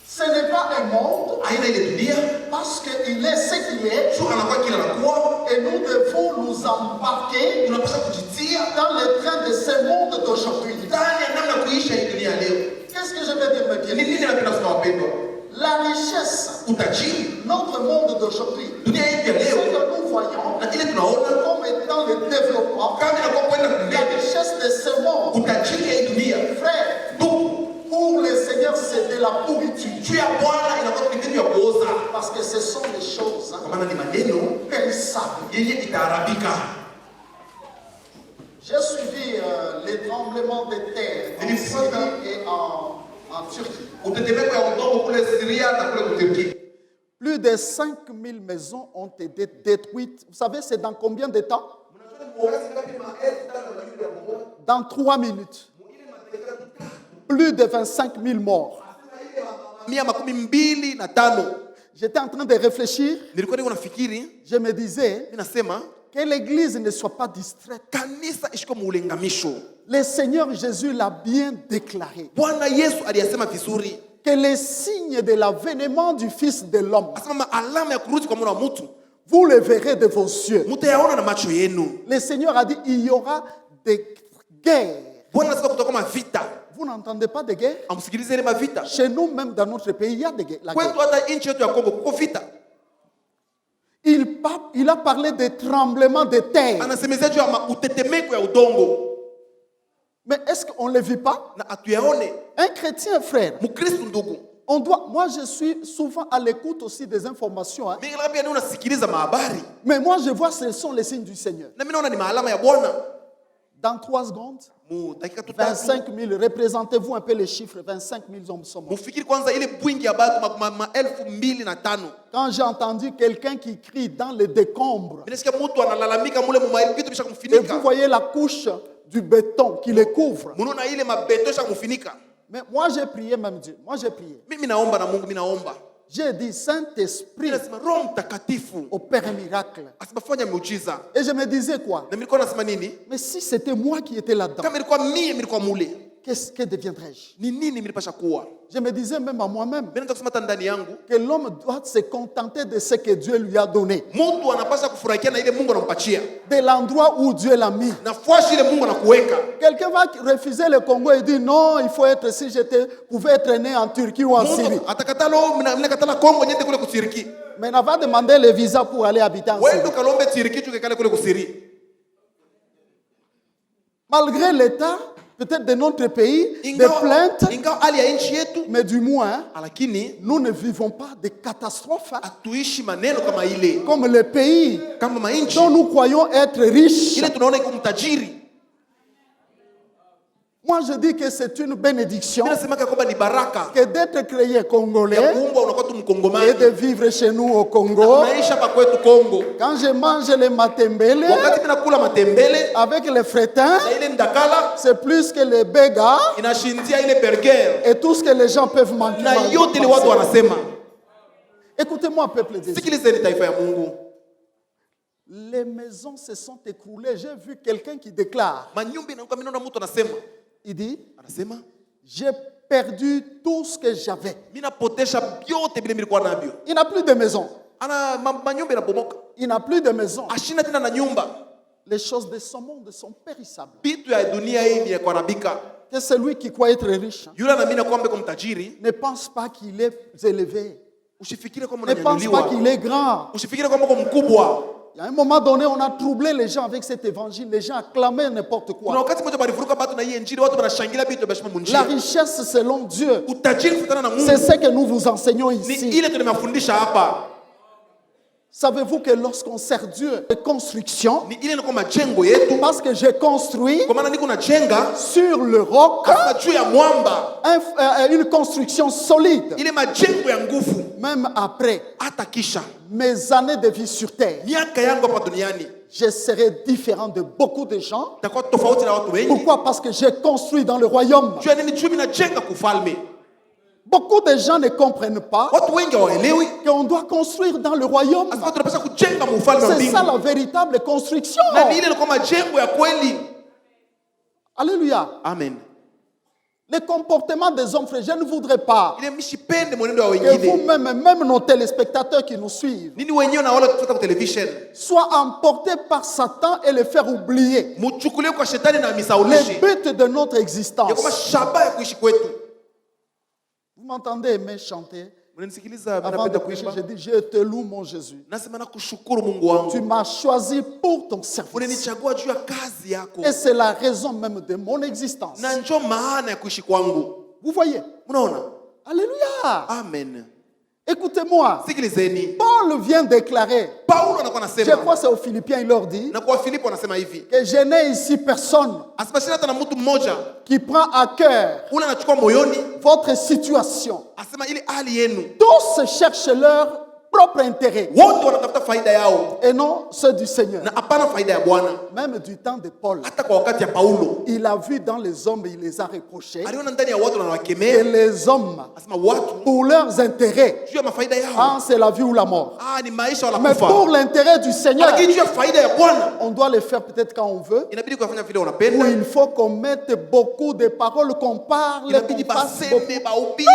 Ce n'est pas un monde Aina ile dunia, parce qu'il est ce qu'il est sio anakuwa kila anakuwa, et nous devons nous embarquer tunapaswa kujitia dans le train de ce monde d'aujourd'hui. ndani ya namna kuisha hii dunia leo. Qu'est-ce que je veux dire, mes Ni bien-aimés? nini napenda kusema wapendwa? La richesse, Utajiri, notre monde d'aujourd'hui, dunia yetu ya ce leo que nous voyons na ile tunaona comme étant le développement, kama inakuwa kwenda la mbele, richesse de ce monde. utajiri ya hii dunia Frère, ndugu, pour le Seigneur, c'est de de la pourriture. juu ya Bwana inakuwa ni vitu ya kuoza, Parce que ce sont des choses kwa maana ni maneno périssables. yenye itaharibika. J'ai suivi les tremblements de terre en Syrie et en Turquie. Utetemeko ya udongo kule Syria na kule Turki. Plus de 5000 maisons ont été détruites. Vous savez, c'est dans combien de temps? Dans 3 minutes. Plus de 25 000 morts. J'étais en train de réfléchir. Nilikuwa niko nafikiri, Je me disais ninasema que l'église ne soit pas distraite. kanisa ishiko muulengamisho. Le Seigneur Jésus l'a bien déclaré. Bwana Yesu aliyasema vizuri. Que les signes de l'avènement du Fils de l'homme, Asema alama ya kurudi kwa mwana wa mtu, vous le verrez de vos yeux. mutayaona na macho yenu. Le Seigneur a dit il y aura des guerres. Bwana anasema kutakuwa mavita. Vous n'entendez pas de guerre? Amsikilize ile mavita. Chez nous, même dans notre pays, il y a des guerres. La guerre. Kwetu hata nchi yetu ya Kongo kuko vita. Il a parlé de tremblements de terre. Anasemezea juu ya utetemeko ya udongo. Mais est-ce qu'on ne le vit pas? Na atuyaone. Un chrétien, frère, Mkristo ndugu. moi je suis souvent à l'écoute aussi des informations. Hein. Mimi labda ni unasikiliza mahabari. Mais moi je vois ce sont les signes du Seigneur. Na mimi naona ni maalama ya Bwana. Dans 3 secondes, Mu dakika tu tatu. 25 000, représentez-vous un peu les chiffres, 25 000 hommes sont morts. Mufikiri kwanza ile bwingi ya batu 2,500. Quand j'ai entendu quelqu'un qui crie dans les décombres, Mimi nasikia mtu analalamika mule mu vitu bisha et kumfinika. vous voyez la couche du béton qui les couvre. Munaona ile mabeto bisha kumfinika. Mais moi j'ai prié même Dieu, moi j'ai prié. Mimi naomba na Mungu, mimi naomba. J'ai dit, Saint-Esprit, Nasema Roho Mtakatifu opère un miracle. asibafanya miujiza. Et je me disais quoi? Na nilikuwa nasema nini? Mais si c'était moi qui étais là-dedans, Kama ilikuwa mimi nilikuwa mule, qu'est-ce que deviendrais-je? ni nini nilipasha kuwa? Je me disais même à moi-même Mimi nataka kusema hata ndani yangu, que l'homme doit se contenter de ce que Dieu lui a donné, mtu anapaswa kufurahikia na ile Mungu anampatia. de l'endroit où Dieu l'a mis. Nafuashi ile Mungu anakuweka. Quelqu'un va refuser le Congo et dire non, il faut être, si j'étais, pouvais être né en Turquie ou en Syrie. Mtu atakatalo mimi nakatala Kongo nyende kule kusiriki. Mais on va demander le visa pour aller habiter en Wewe Syrie. ndo kalombe tiriki tu kale kule kusiri. Malgré l'état, peut-être de notre pays, des plaintes, Ingawa hali ya nchi yetu, mais du moins, lakini nous ne vivons pas de catastrophes hein, atuishi maneno kama ile. comme les pays Kama mainchi dont nous croyons être riches. ile tunaona iko mtajiri. Moi, je dis que c'est une bénédiction Mimi nasema kwamba ni baraka que d'être créé ya congolais kuumbwa unakuwa tu et mkongomani. de vivre chez nous au Congo. Unaisha hapa kwetu Kongo. Quand je mange les matembele Wakati mimi nakula matembele avec les frétins, na ile ndakala c'est plus que les bégas inashindia ile burger et tout ce que les gens peuvent manger. na yote ile watu wanasema. Écoutez-moi, peuple de Dieu. Sikilizeni taifa ya Mungu. Les maisons se sont écroulées. J'ai vu quelqu'un qui déclare. Manyumba inakuwa mimi naona mtu anasema. Il dit, Anasema j'ai perdu tout ce que j'avais. mimi napotesha vyote vile nilikuwa navyo. Il n'a plus de maison. Ana manyumba inabomoka. Il n'a plus de maison. Ashina tena na nyumba. Les choses de ce monde sont périssables. Vitu ya dunia hii ni ya kuharibika. Que celui qui croit être riche Yule anaamini kwamba kwa mtajiri, ne pense pas qu'il est élevé. usifikire kwamba Ne pense pas qu'il unanyanyuliwa. est grand. Usifikire kwamba uko mkubwa. Il y a un moment donné, on a troublé les gens avec cet évangile. Les gens acclamaient n'importe Kuna quoi. wakati mmoja balifuruka watu na hii injili, watu wanashangilia vitu vya La munjia. richesse selon Dieu, Utajiri kufuatana na c'est Mungu ce que nous vous enseignons ni ici. ile tunamafundisha hapa. Savez-vous que lorsqu'on sert Dieu de construction, Ni ile inakuwa majengo yetu. parce que j'ai construit Kwa maana niko najenga sur le roc hapa juu ya mwamba, une construction solide, ile majengo ya nguvu. même après Hata kisha mes années de vie sur terre, miaka yangu hapa duniani je serai différent de beaucoup de gens. takuwa tofauti na watu wengi. Pourquoi? Parce que j'ai construit dans le royaume. Juu ya nini? Juu mimi najenga kufalme. Beaucoup de gens ne comprennent pas Watu wengi hawaelewi. qu'on doit construire dans le royaume. Sasa tunapaswa kujenga mfalme wa C'est mbingu. ça la véritable construction. Na ni ile ilikuwa majengo ya kweli. Alléluia. Amen. Le comportement des hommes, frères, je ne voudrais pas Ile msipende mwenendo wa que wengine. vous-même, même nos téléspectateurs qui nous suivent, Nini wenyewe na wale kutoka kwa television. soient emportés par Satan et le faire oublier Mchukulie kwa shetani na le misaulishi. but de notre Ya existence. kwamba shaba ya kuishi kwetu. Vous m'entendez aimer chanter? Unanisikiliza Avant de napenda prêcher, kuimba. je dis, je te loue mon Jésus. Nasema nakushukuru Mungu wangu. Tu m'as choisi pour ton service. Unanichagua juu ya kazi yako. Et c'est la raison même de mon existence. Na njoo maana ya kuishi kwangu. Vous voyez, Unaona? Alléluia. Amen. Écoutez-moi. Sikilizeni. Paul vient déclarer, Paulo anakuwa je anasema, crois que c'est aux Philippiens, il leur dit na kwa Filipo anasema hivi, que je n'ai ici personne asema shina hata na mtu mmoja qui prend à cœur ule anachukua moyoni, votre situation. asema ile hali yenu. Tous cherchent leur propre intérêt Wote wanatafuta faida yao et non ceux du Seigneur. na hapana faida ya Bwana. Même du temps de Paul, Hata kwa wakati ya Paulo il a vu dans les hommes, il les a reprochés, aliona ndani ya watu na et wakemea, les hommes, asema watu pour leurs intérêts, juu ya mafaida yao, c'est la vie ou la mort. ni maisha wala Mais pour kufa. l'intérêt du Seigneur, Lakini juu ya faida ya Bwana on doit le faire peut-être quand on veut, inabidi kufanya vile où unapenda, il faut qu'on mette beaucoup de paroles, qu'on parle, inabidi qu'on fasse beaucoup. baseme bahubiri.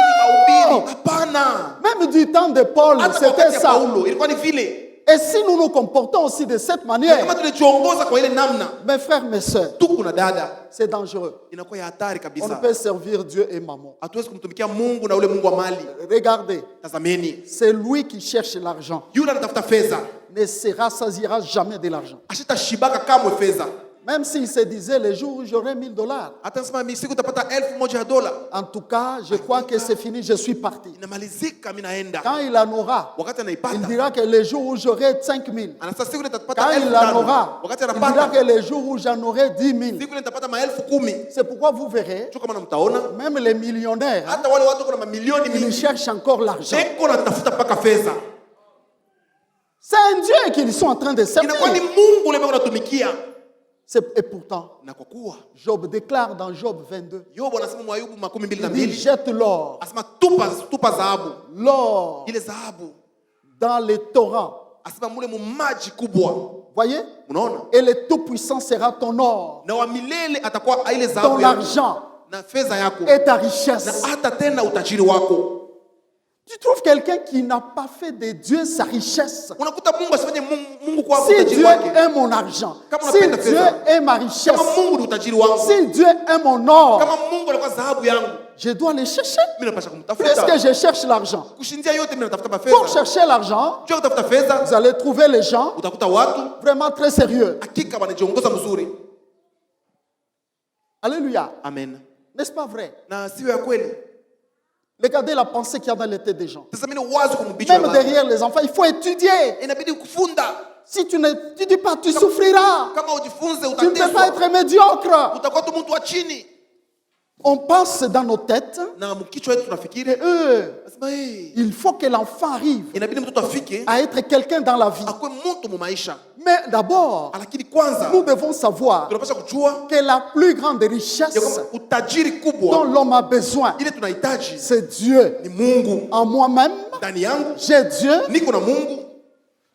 Hapana, Même du temps de Paul, hata kwa c'était wakati ya ça. Paulo ilikuwa ni vile. Et si nous nous comportons aussi de cette Kama manière, tunajiongoza kwa ile namna, mes frères, mes sœurs, tuko na dada, c'est dangereux. inakuwa ya hatari On ne kabisa. peut servir Dieu et maman. Hatuwezi kumtumikia Mungu na ule Mungu wa mali. Regardez, Tazameni, c'est lui qui cherche l'argent. yule anatafuta fedha, Ne se rassasiera jamais de l'argent. ashitashibaka kamwe fedha. Même s'il se disait les jours où j'aurai 1000 $. Hata nasema mimi siku utapata 1,000 dola, En tout cas, je crois que c'est fini, je suis parti. inamalizika, mimi naenda. Quand il en aura, Wakati il anaipata, dira que les jours où j'aurai 5000. anasema siku ile nitapata Quand il 1,500. en aura, Wakati il dira anapata, que les jours où j'en aurai 10 000. siku ile nitapata 10,010. C'est pourquoi vous verrez, Sio kama namtaona, même les millionnaires, hata wale watu kuna mamilioni ils mingi, cherchent encore l'argent. deko natafuta mpaka fedha. C'est un Dieu qu'ils sont en train de Inakuwa ni servir. Mungu ule unatumikia. Et pourtant, Na kwa kuwa Job déclare dans Job 22, Yobu anasema Ayubu il dit, 22, jette l'or, asema tupa dhahabu, l'or ile dhahabu dans les torrents. asema mule mu maji kubwa. Voyez? Unaona? Et le Tout-Puissant sera ton or, Na wa milele atakuwa ile ton dhahabu yako argent na fedha yako et ta na richesse. hata tena utajiri wako. Tu trouves quelqu'un qui n'a pas fait de Dieu sa richesse. Unakuta Mungu asifanye Mungu kwa Si utajiri Dieu wake. est mon argent, Kama si unapenda Dieu fedha, est ma richesse, kama Mungu ni utajiri wangu, si Dieu est mon or, kama Mungu alikuwa dhahabu yangu, je dois le chercher. mimi napasha Puisque kumtafuta. je cherche l'argent. Kushindia yote mimi natafuta Pour fedha. chercher l'argent, Jua kutafuta fedha, vous allez trouver les gens utakuta watu vraiment très sérieux. hakika wanajiongoza mzuri. Alléluia. Amen. N'est-ce pas vrai? Na sio ya kweli. Regardez la pensée qu'il y a dans les têtes des gens. Tazameni wazo kwa mbicho Même derrière les enfants, il faut étudier. inabidi kufunda. Si tu n'étudies pas, tu souffriras. Kama ujifunze Tu ne peux pas utateswa. être médiocre. Utakuwa tu mtu wa chini. On pense dans nos têtes, Na mkichwa wetu tunafikiri, nasema il faut que l'enfant arrive inabidi mtoto afike à être quelqu'un dans la vie. akuwe mtu mu maisha. Mais d'abord, Lakini kwanza nous devons savoir tunapaswa kujua que la plus grande ya richesse kwamba utajiri dont kubwa l'homme a besoin, ile tunahitaji c'est Dieu. ni Mungu. En moi-même, Ndani yangu j'ai Dieu, niko na Mungu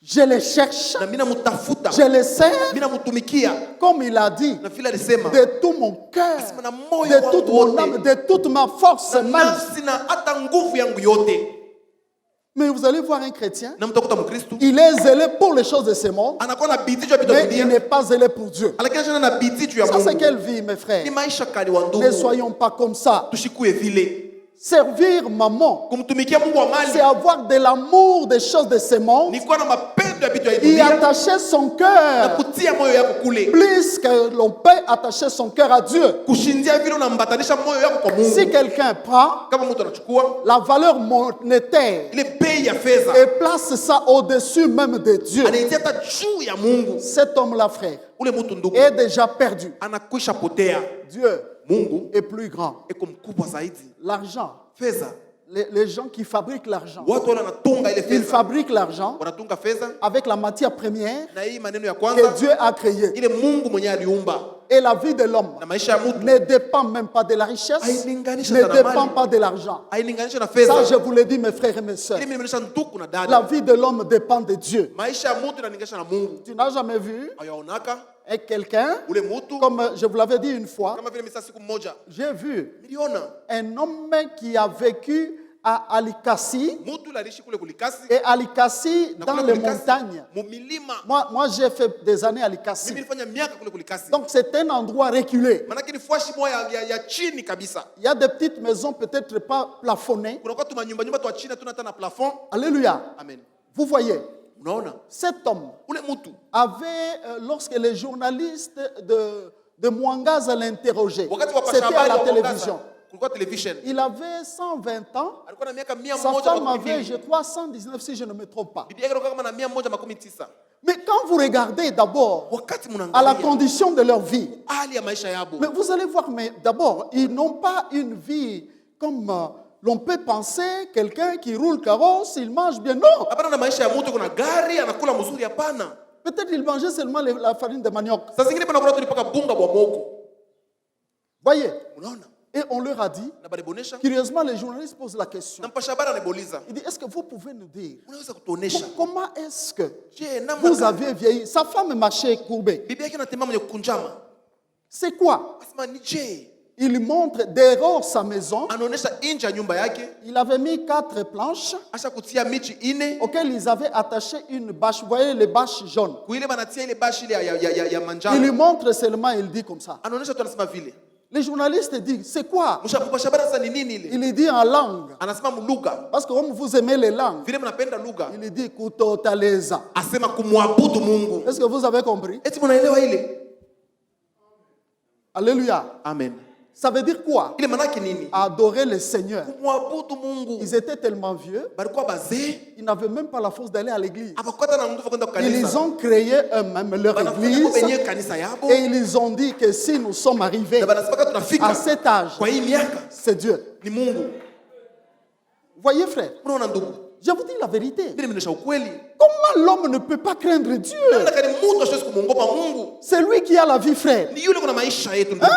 je le cherche, na mimi namtafuta, je le sers, mimi namtumikia comme il a dit, na vile alisema de tout mon cœur, na moyo de toute wangu mon âme, wote de toute ma force na même. nafsi na hata nguvu yangu yote. Mais vous allez voir un chrétien, Na mtakuta Mkristo il est zélé pour les choses de ce monde, anakuwa na bidii juu ya vitu vya mais il dunia, n'est pas zélé pour Dieu. lakini anashana na bidii juu ya Ça, c'est Mungu. quelle vie, mes frères? Ni maisha kali wa Ne ndugu, soyons pas comme ça. tushikue vile. Servir maman, Kumtumikia Mungu wa c'est mali avoir de l'amour des choses de ce monde ni kuwa na mapendo ya vitu ya et dunia attacher son na cœur kutia moyo yako kule, plus que l'on peut attacher son cœur à Dieu. kushindia vile unambatanisha moyo yako kwa Si Mungu. quelqu'un prend Kama mtu anachukua la valeur monétaire ile bei ya fedha et place ça au-dessus même de Dieu, anaitia hata juu ya Mungu, cet homme-là, frère, ule mtu ndugu est déjà perdu. anakwisha potea. Dieu Mungu est plus grand. eko mkubwa zaidi. L'argent, Fedha, les gens qui fabriquent l'argent, watu wale wanatunga ile ils fedha, fabriquent l'argent wanatunga fedha avec la matière première na hii maneno ya que kwanza, Dieu a créée. ile Mungu mwenyewe aliumba, Et la vie de l'homme na maisha ya mtu ne dépend même pas de la richesse, hailinganisha ne na dépend mali, pas de l'argent. hailinganisha na Ça, fedha. je vous le dis, mes frères et mes sœurs. Ile mimi nimesha nduku na La dada, vie de l'homme dépend de Dieu. maisha ya mtu inalinganisha na Mungu. Tu n'as jamais vu Hayaonaka quelqu'un, ule mtu comme je vous l'avais dit une fois, kama vile misa siku moja j'ai vu niliona un homme qui a vécu à Alikassi, mtu aliishi kule kulikasi et Alikassi na dans kule les kulikasi montagnes. mumilima. Moi j'ai fait des années à Alikassi. Mimi nilifanya miaka kule kulikasi, Donc c'est un endroit reculé. manake ni fwashi moja ya chini kabisa. Il y a des petites maisons peut-être pas plafonnées. Kuna kwa tuma nyumba twa chini tuna hata na plafond. Alléluia. Amen. Vous voyez, Unaona cet homme ule mtu avait, lorsque les journalistes de Mwangaza l'interrogeaient, wakati wa c'était à pashabari la wa télévision. Mwangaza kulikuwa television. Il avait 120 ans. Alikuwa na miaka Sa femme avait, 112. je crois, 119 si je ne me trompe pas. Bibi yake alikuwa kama na 119. Mais quand vous regardez d'abord Wakati à la mnaangalia condition de leur vie, hali ya maisha yabo, mais vous allez voir, mais d'abord, ils n'ont pas une vie comme l'on peut penser, quelqu'un qui roule carrosse, il mange bien. Non, hapana na maisha ya mtu kuna gari anakula mzuri, hapana. peut-être il mangeait seulement la farine de manioc. Sasa zingine pana kuna tulipaka bunga bwa moko. Voyez, Unaona? et on leur a dit, Na balibonesha curieusement, les journalistes posent la question. na mpasha habari anaboliza. Il dit, est-ce que vous pouvez nous dire Unaweza kutuonesha comment est-ce que je namna vous aviez vieilli? Sa femme marchait courbée. bibi yake anatembea mwenye kukunjama. C'est quoi? Asema ni je Il montre dehors sa maison. anaonesha nje ya nyumba yake, Il avait mis 4 planches asha kutia michi ine auxquelles ils avaient attaché une bâche. Vous voyez les bâches jaunes. kuile banatia ile bashi ile ya Il lui manjano. montre seulement, il dit comme ça. Anaonesha tu anasema vile. Les journalistes disent, c'est quoi? Mpasha habari sasa ni nini ile? Il dit en langue. Anasema mlugha. Parce que comme vous aimez les langues, Vile mnapenda lugha. il dit kutotaleza. Asema kumwabudu Mungu. Est-ce que vous avez compris? Eti mnaelewa ile? Alléluia. Amen. Ça veut dire quoi? Ile manake nini? Adorer le Seigneur. Kumwabudu Mungu. Ils étaient tellement vieux, Balikuwa bazee, ils n'avaient même pas la force d'aller à l'église. abakwata na nguvu kwenda Ils kanisa. ont créé eux-mêmes leur Banafanya église penye kanisa yabo. et ils ont dit que si nous sommes arrivés Na banasema à tunafika cet âge, kwa hii miaka c'est Dieu. ni Mungu. Voyez frère, Unaona ndugu? je vous dis la vérité. Mimi nimesha ukweli. Comment l'homme ne peut pas craindre Dieu? Namna gani mtu asiwezi kumwogopa Mungu? C'est lui qui a la vie, frère. Ni yule kuna maisha yetu ndugu.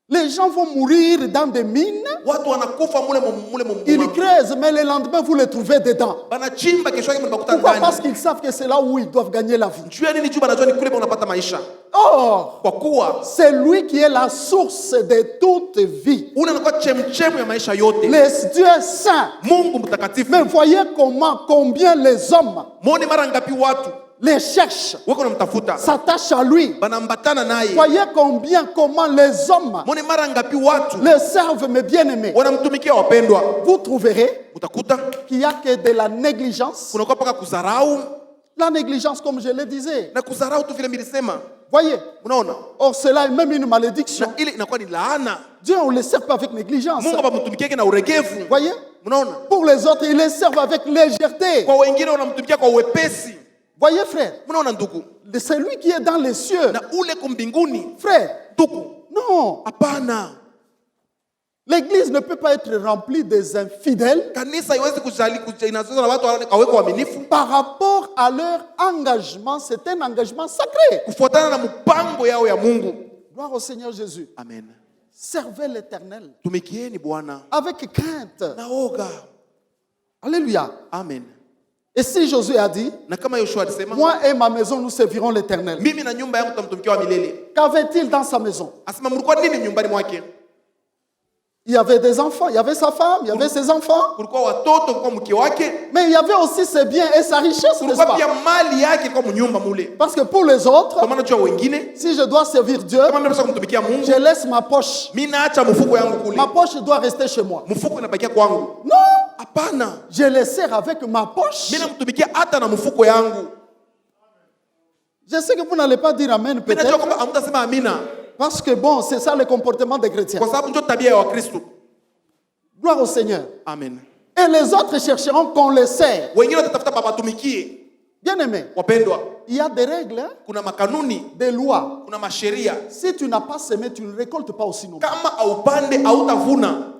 Les gens vont mourir dans des mines, Watu wanakufa mule ils creusent, mais le lendemain vous les trouvez dedans. banachimba kesho yake mnakuta Pourquoi? Parce ndani. qu'ils savent que c'est là où ils doivent gagner la vie. Juu ya nini? Juu banajua ni kule unapata maisha. Or, Kwa kuwa c'est lui qui est la source de toute vie. ule anakuwa chemchemu ya maisha yote. Le Dieu saint. Mungu mtakatifu. Mais voyez combien les hommes Muone mara ngapi watu les cherchent, wako namtafuta, s'attachent à lui. banambatana naye. Voyez comment les hommes Muone mara ngapi watu le servent, mes bien-aimés. wanamtumikia wapendwa. Vous trouverez Utakuta qu'il n'y a que de la négligence. kunakuwa paka kudharau La négligence, comme je le disais. na kudharau tu vile nilisema. Voyez. Unaona? Or, cela est même une malédiction. Na ile inakuwa ni laana. Dieu, on ne le sert pas avec négligence. Mungu hapamtumikiake na uregevu. Voyez. Unaona? Pour les autres, ils les servent avec légèreté. Kwa wengine wanamtumikia kwa uwepesi. Voyez, frère. Unaona ndugu? C'est lui qui est dans les cieux. Na ule kumbinguni Frère. ndugu. Non. Hapana. L'église ne peut pas être remplie des infidèles Kanisa haiwezi kujali inazoza na watu haweko waaminifu par rapport à leur engagement. C'est un engagement sacré. kufuatana na mpango yao ya Mungu. Gloire au Seigneur Jésus. Amen. Servez l'Éternel Tumikieni Bwana avec crainte. na oga. Alléluia. Amen. Et si Josué a dit, Na kama Yoshua alisema, moi et ma maison, nous servirons l'Éternel. mimi na nyumba yangu tutamtumikia wa milele. Qu'avait-il dans sa maison? Asema mlikuwa nini nyumbani mwake? Il y avait des enfants, il y avait sa femme, il y avait ses enfants. Kulikuwa watoto, kulikuwa mke wake, Mais il y avait aussi ses biens et sa richesse, n'est-ce kulikuwa pas? pia mali yake kwa mnyumba mule. Parce que pour les autres, Kwa maana jua wengine, si je dois servir Dieu, kama mimi nataka kumtumikia Mungu, je laisse ma poche. mimi naacha mfuko yangu kule. Ma poche doit rester chez moi. Mfuko inabakia kwangu. Non, Hapana. je les sers avec ma poche. Mimi namtumikia hata na mfuko yangu. Je sais que vous n'allez pas dire Amen Mimi najua peut-être, kwamba hamtasema amina. parce que bon, c'est ça le comportement des chrétiens. Kwa sababu ndio tabia ya Wakristo. Gloire au Seigneur. Amen. Et les autres chercheront qu'on les sert. Wengine watatafuta babatumikie. Bien aimé, Wapendwa, il y a des règles, hein, kuna makanuni, des lois. kuna masheria. Si tu n'as pas semé, tu ne récoltes pas aussi non plus. Kama aupande hautavuna.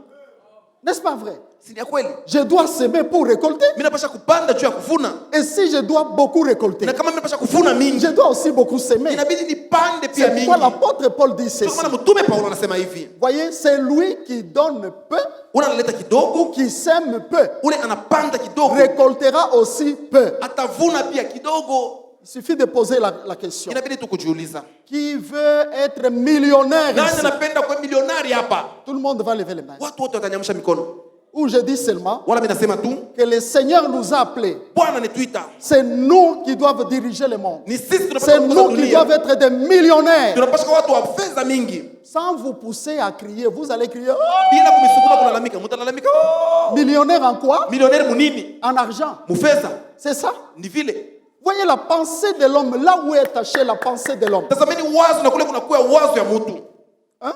N'est-ce pas vrai? Si ni kweli? Je dois semer pour récolter. Mimi napasha kupanda juu ya kuvuna. Et si je dois beaucoup récolter, Na kama mimi napasha kuvuna mingi, je dois aussi beaucoup semer. inabidi nipande pia C'est mingi. pourquoi l'apôtre Paul dit Ndio ceci. maana mtume Paulo anasema hivi. Voyez, c'est lui qui donne peu, Ule analeta kidogo, qui sème peu, ule anapanda kidogo, récoltera aussi peu. atavuna pia kidogo. Il suffit de poser la question. Inabidi tu kujiuliza. Qui veut être millionnaire Nani ici? anapenda kuwa milionari hapa? Tout le monde va lever les mains. Watu wote watanyamsha mikono. Ou je dis seulement Wala mimi nasema tu, que le Seigneur nous a appelés. Bwana anituita. C'est nous qui doivent diriger le monde. Ni sisi C'est tunapaswa nous qui doivent dunia. être des millionnaires. Tunapaswa kuwa watu wa fedha mingi. Sans vous pousser à crier, vous allez crier Bila kumisukuma kulalamika, mtalalamika. millionnaire en quoi? Millionnaire munini? En argent. Mufedha. C'est ça. Ni vile. Voyez la pensée de l'homme, là où est attachée la pensée de l'homme. Tazameni wazo na kule kuna kuwa wazo ya mtu. Hein?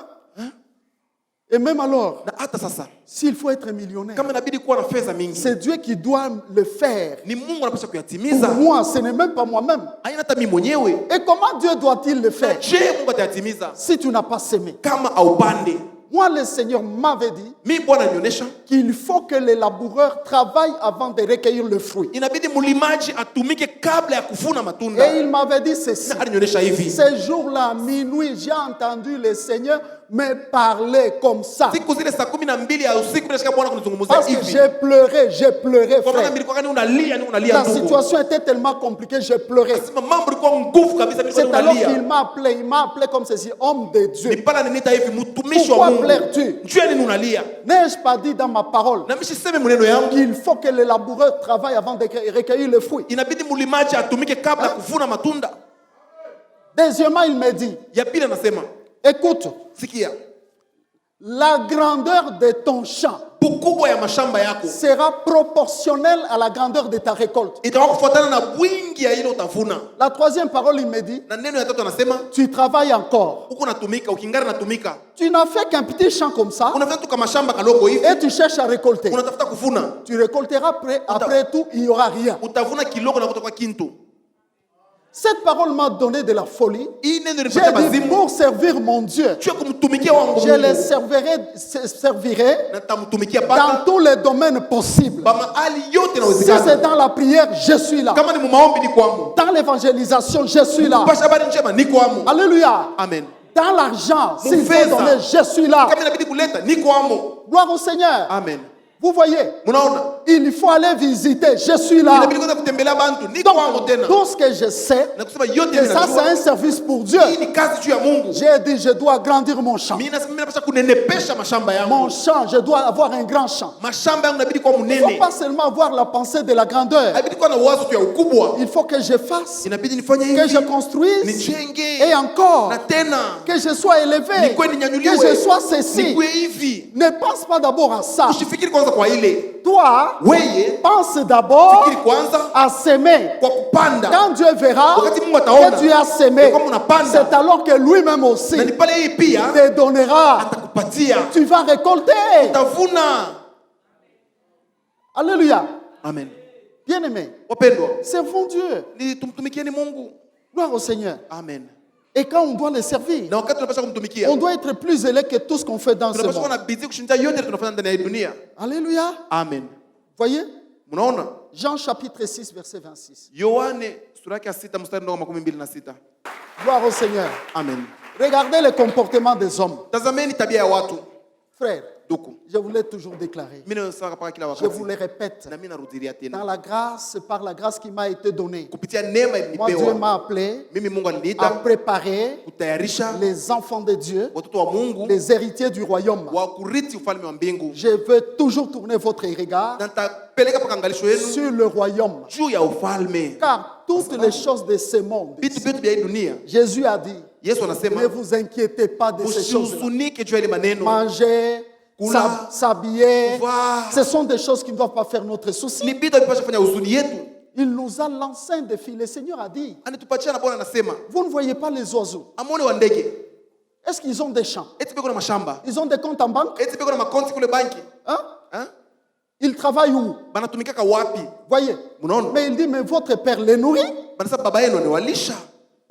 Et même alors, Na hata sasa s'il faut être millionnaire, kama inabidi kuwa na fedha mingi, c'est Dieu qui doit le faire. ni Mungu anapaswa Pour kuyatimiza, moi, ce n'est même pas moi-même. haina hata mimi mwenyewe. Et comment Dieu doit-il le faire Je, Mungu atayatimiza si tu n'as pas semé? kama aupande. Moi, le Seigneur m'avait dit Mi Bwana alinionyesha qu'il faut que les laboureurs travaillent avant de recueillir le fruit. inabidi mlimaji atumike kabla ya kuvuna matunda. Et il m'avait dit ceci. Na alinionyesha hivi, Ce jour-là, à minuit, j'ai entendu le Seigneur me parler comme ça. siku zile saa 12 ya usiku nasikia Bwana kunizungumzia Parce que hivi. j'ai pleuré, Kwa maana frère. nilikuwa unalia La ndugu. situation était tellement compliquée, j'ai pleuré. Sema mambo ilikuwa nguvu kabisa, nilikuwa C'est alors unalia. qu'il m'a appelé comme ceci, homme de Ni Dieu. pala niniita hivi mtumishi wa Pourquoi Mungu. pleures-tu? Njoo nini unalia? N'ai-je pas dit dans ma parole Na mimi siseme maneno yangu. qu'il faut que les laboureurs travaillent avant de recueillir le fruit? Inabidi mlimaji atumike kabla ya kuvuna matunda. Deuxièmement, il me dit, Ya pili anasema, écoute, sikia, la grandeur de ton champ ukubwa ya mashamba yako sera proportionnelle à la grandeur de ta récolte. itakuwa kufuatana na wingi ya ile utavuna. La troisième parole, il me dit, Na neno ya tatu anasema, tu travailles encore. huko natumika, ukingara natumika. Tu n'as fait qu'un petit champ comme ça Unafanya tu kama shamba kaloko hivi, et tu cherches à récolter. unatafuta kuvuna. Tu récolteras après tout, il n'y aura rien. Utavuna kiloko na kutoka kintu. Cette parole m'a donné de la folie. Hii neno J'ai ilipata dit, bazimu. pour servir mon Dieu, Juu ya kumtumikia wangu je les Mungu. servirai Na tamtumikia dans paka tous les domaines possibles. ba mahali yote Si inawezekana. c'est dans la prière, je suis là. Kama ni mumaombi ni kwangu. Dans l'évangélisation, je suis là. Kupasha habari njema ni kwangu. Alléluia. Amen. Dans l'argent, s'il faut Mufeza. donner, je suis là. Kama inabidi kuleta ni kwangu. Gloire au Seigneur. Amen. Vous voyez, Munaona? il faut aller visiter. Je suis là. Inabidi kwenda kutembelea bantu ni kwangu Donc, tena. tout ce que je sais, Na kusema yote que ça c'est ninajua. un service pour Dieu. Hii ni kazi juu ya Mungu. J'ai dit, je dois agrandir mon champ. Mimi napasha kunenepesha mashamba Mon yangu. champ, je dois avoir un grand champ. Mashamba yangu inabidi kuwa Il ne faut munene. pas seulement avoir la pensée de la grandeur. Inabidi kuwa na wazo tu ya ukubwa. Il faut que je fasse, Inabidi nifanye que je hivi. construise, Nijenge. et encore, Na tena que je sois élevé, nikuwe ninyanyuliwe. que je sois ceci. Nikuwe hivi. Ne pense pas d'abord à ça. Usifikiri kwanza kwa ile. Toi, Weye pense d'abord fikiri kwanza à s'aimer. kwa kupanda. Quand Dieu verra Wakati Mungu ataona que tu as semé, kama unapanda, c'est alors que lui-même aussi na ni pale hii pia te donnera. atakupatia. Tu vas récolter. Utavuna. Alléluia. Amen. Bien-aimé, Wapendwa, servons Dieu. ni tumtumikieni Mungu. Gloire au Seigneur. Amen. Et quand on doit le servir, Na wakati tunapaswa kumtumikia, on doit être plus zélé que tout ce qu'on fait dans ce tunapaswa kuwa monde. na bidii kushinda yote tunafanya ndani ya hii dunia. Alléluia. Amen. Voyez, Mnaona? Jean chapitre 6, verset 26. Yohane sura yake ya 6 mstari ndogo 26. Gloire au Seigneur. Amen. Regardez le comportement des hommes. Tazameni tabia ya watu. Frères, Duku. je vous l'ai toujours déclaré. Mimi nasema paka kila Je wakati. vous le répète. Na mimi narudilia Dans tena. la grâce, par la grâce qui m'a été donnée, Kupitia neema moi Dieu ilinipewa. m'a appelé Mimi Mungu à aliniita préparer kutayarisha les enfants de Dieu, watoto wa Mungu les héritiers du royaume. wa kurithi ufalme wa mbingu. Je veux toujours tourner votre regard Na nitapeleka paka angalisho yenu sur le royaume. juu ya ufalme. Car toutes les choses de ce monde, Vitu vyote vya hii dunia, Jésus a dit, Yesu ne anasema vous inquiétez pas de ces choses. msihuzunike juu ya ile maneno. Manger, Kula, s'habiller, kuvaa. ce sont des choses qui ne doivent pas faire notre souci. Ni vitu vipasha fanya huzuni yetu. Il nous a lancé un défi. Le Seigneur a dit, Anitupatia na Bwana anasema, vous ne voyez pas les oiseaux. amone wa ndege, Est-ce qu'ils ont des champs? eti beko na mashamba, Ils ont des comptes en banque? eti beko na makonti kule banki. Hein? Hein? Ils travaillent où? Banatumikaka wapi? Voyez. Mnaona? Mais il dit, mais votre père les nourrit. Banasema baba yenu anawalisha.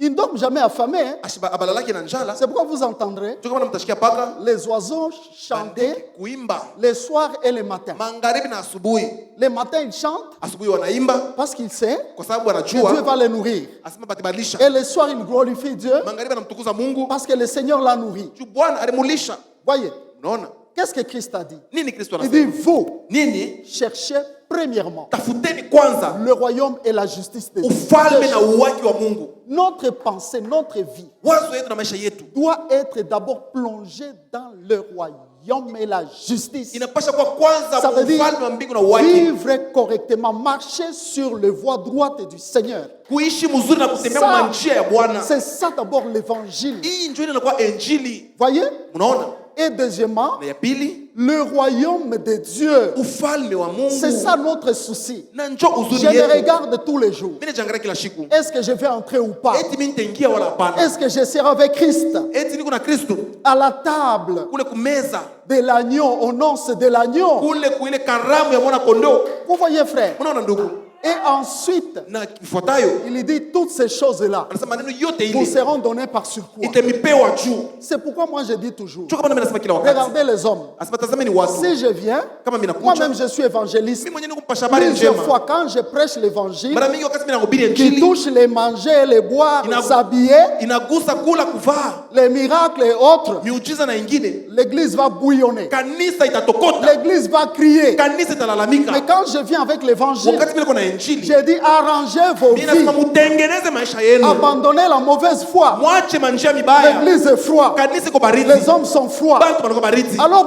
Ils ne dorment jamais affamés. Hein? Ashiba abalalaki na njala. C'est pourquoi vous entendrez Tuko kama mtashikia paka les oiseaux chanter kuimba les soirs et les matins. magharibi na asubuhi. Les matins, ils chantent Asubuhi wanaimba parce qu'ils savent kwa sababu que Dieu wanajua va les nourrir. asema batibadilisha. Et le soir, ils glorifient Dieu Magharibi anamtukuza Mungu parce que le Seigneur l'a nourri. juu Bwana alimulisha. Voyez, Unaona? qu'est-ce que Christ a dit? Nini Kristo Il dit, anasema? vous, Nini? cherchez premièrement Tafuteni kwanza le royaume et la justice de Dieu. ufalme na uwaki wa Mungu. Notre pensée, notre vie Wazo yetu na maisha yetu doit être d'abord plongée dans le royaume et la justice. inapasha kuwa kwanza Ça veut dire ufalme wa mbingu na uwaki. vivre correctement, marcher sur les voies droites du Seigneur. Kuishi mzuri na kutembea Ça, kwa njia ya Bwana. c'est ça d'abord l'évangile. Hii ndio inakuwa injili. Voyez, Unaona? Et deuxièmement, Na ya pili, le royaume de Dieu. ufalme wa Mungu. C'est ça notre souci. Na njo uzuri Je le yetu. regarde tous les jours. Mimi najiangalia kila siku. Est-ce que je vais entrer ou pas? Eti mimi nitaingia wala hapana? Est-ce que je serai avec Christ Eti niko na Kristo à la table kule kumeza, de l'agneau, au nonce de l'agneau? kule kuile karamu ya mwana kondoo. Vous voyez, frère? Unaona ndugu? Et ensuite, Na kifuatayo il dit toutes ces choses-là anasema maneno yote vous ile seront données par surcroît. itemipewa juu. C'est pourquoi moi je dis toujours, Ndio kama mimi nasema kila wakati. regardez les hommes. Asema tazameni watu. Si je viens, Kama mimi nakuja, moi-même je suis évangéliste. mimi mwenyewe nikumpasha habari Plusieurs njema. fois quand je prêche l'évangile, Mara mingi wakati mimi nahubiri qui injili touche les manger, les boire, Ina- s'habiller, inagusa kula, kuvaa, les miracles et autres, miujiza na ingine, l'église va bouillonner. kanisa itatokota, L'église va crier. kanisa italalamika. Mais quand je viens avec l'évangile, Wakati mimi niko na injili, j'ai dit arrangez vos mimi nasema vies, mutengeneze maisha yenu, abandonnez la mauvaise foi. mwache manjia mibaya. L'église est froide, Kanisa iko baridi, les hommes sont froids. bantu banako baridi. Alors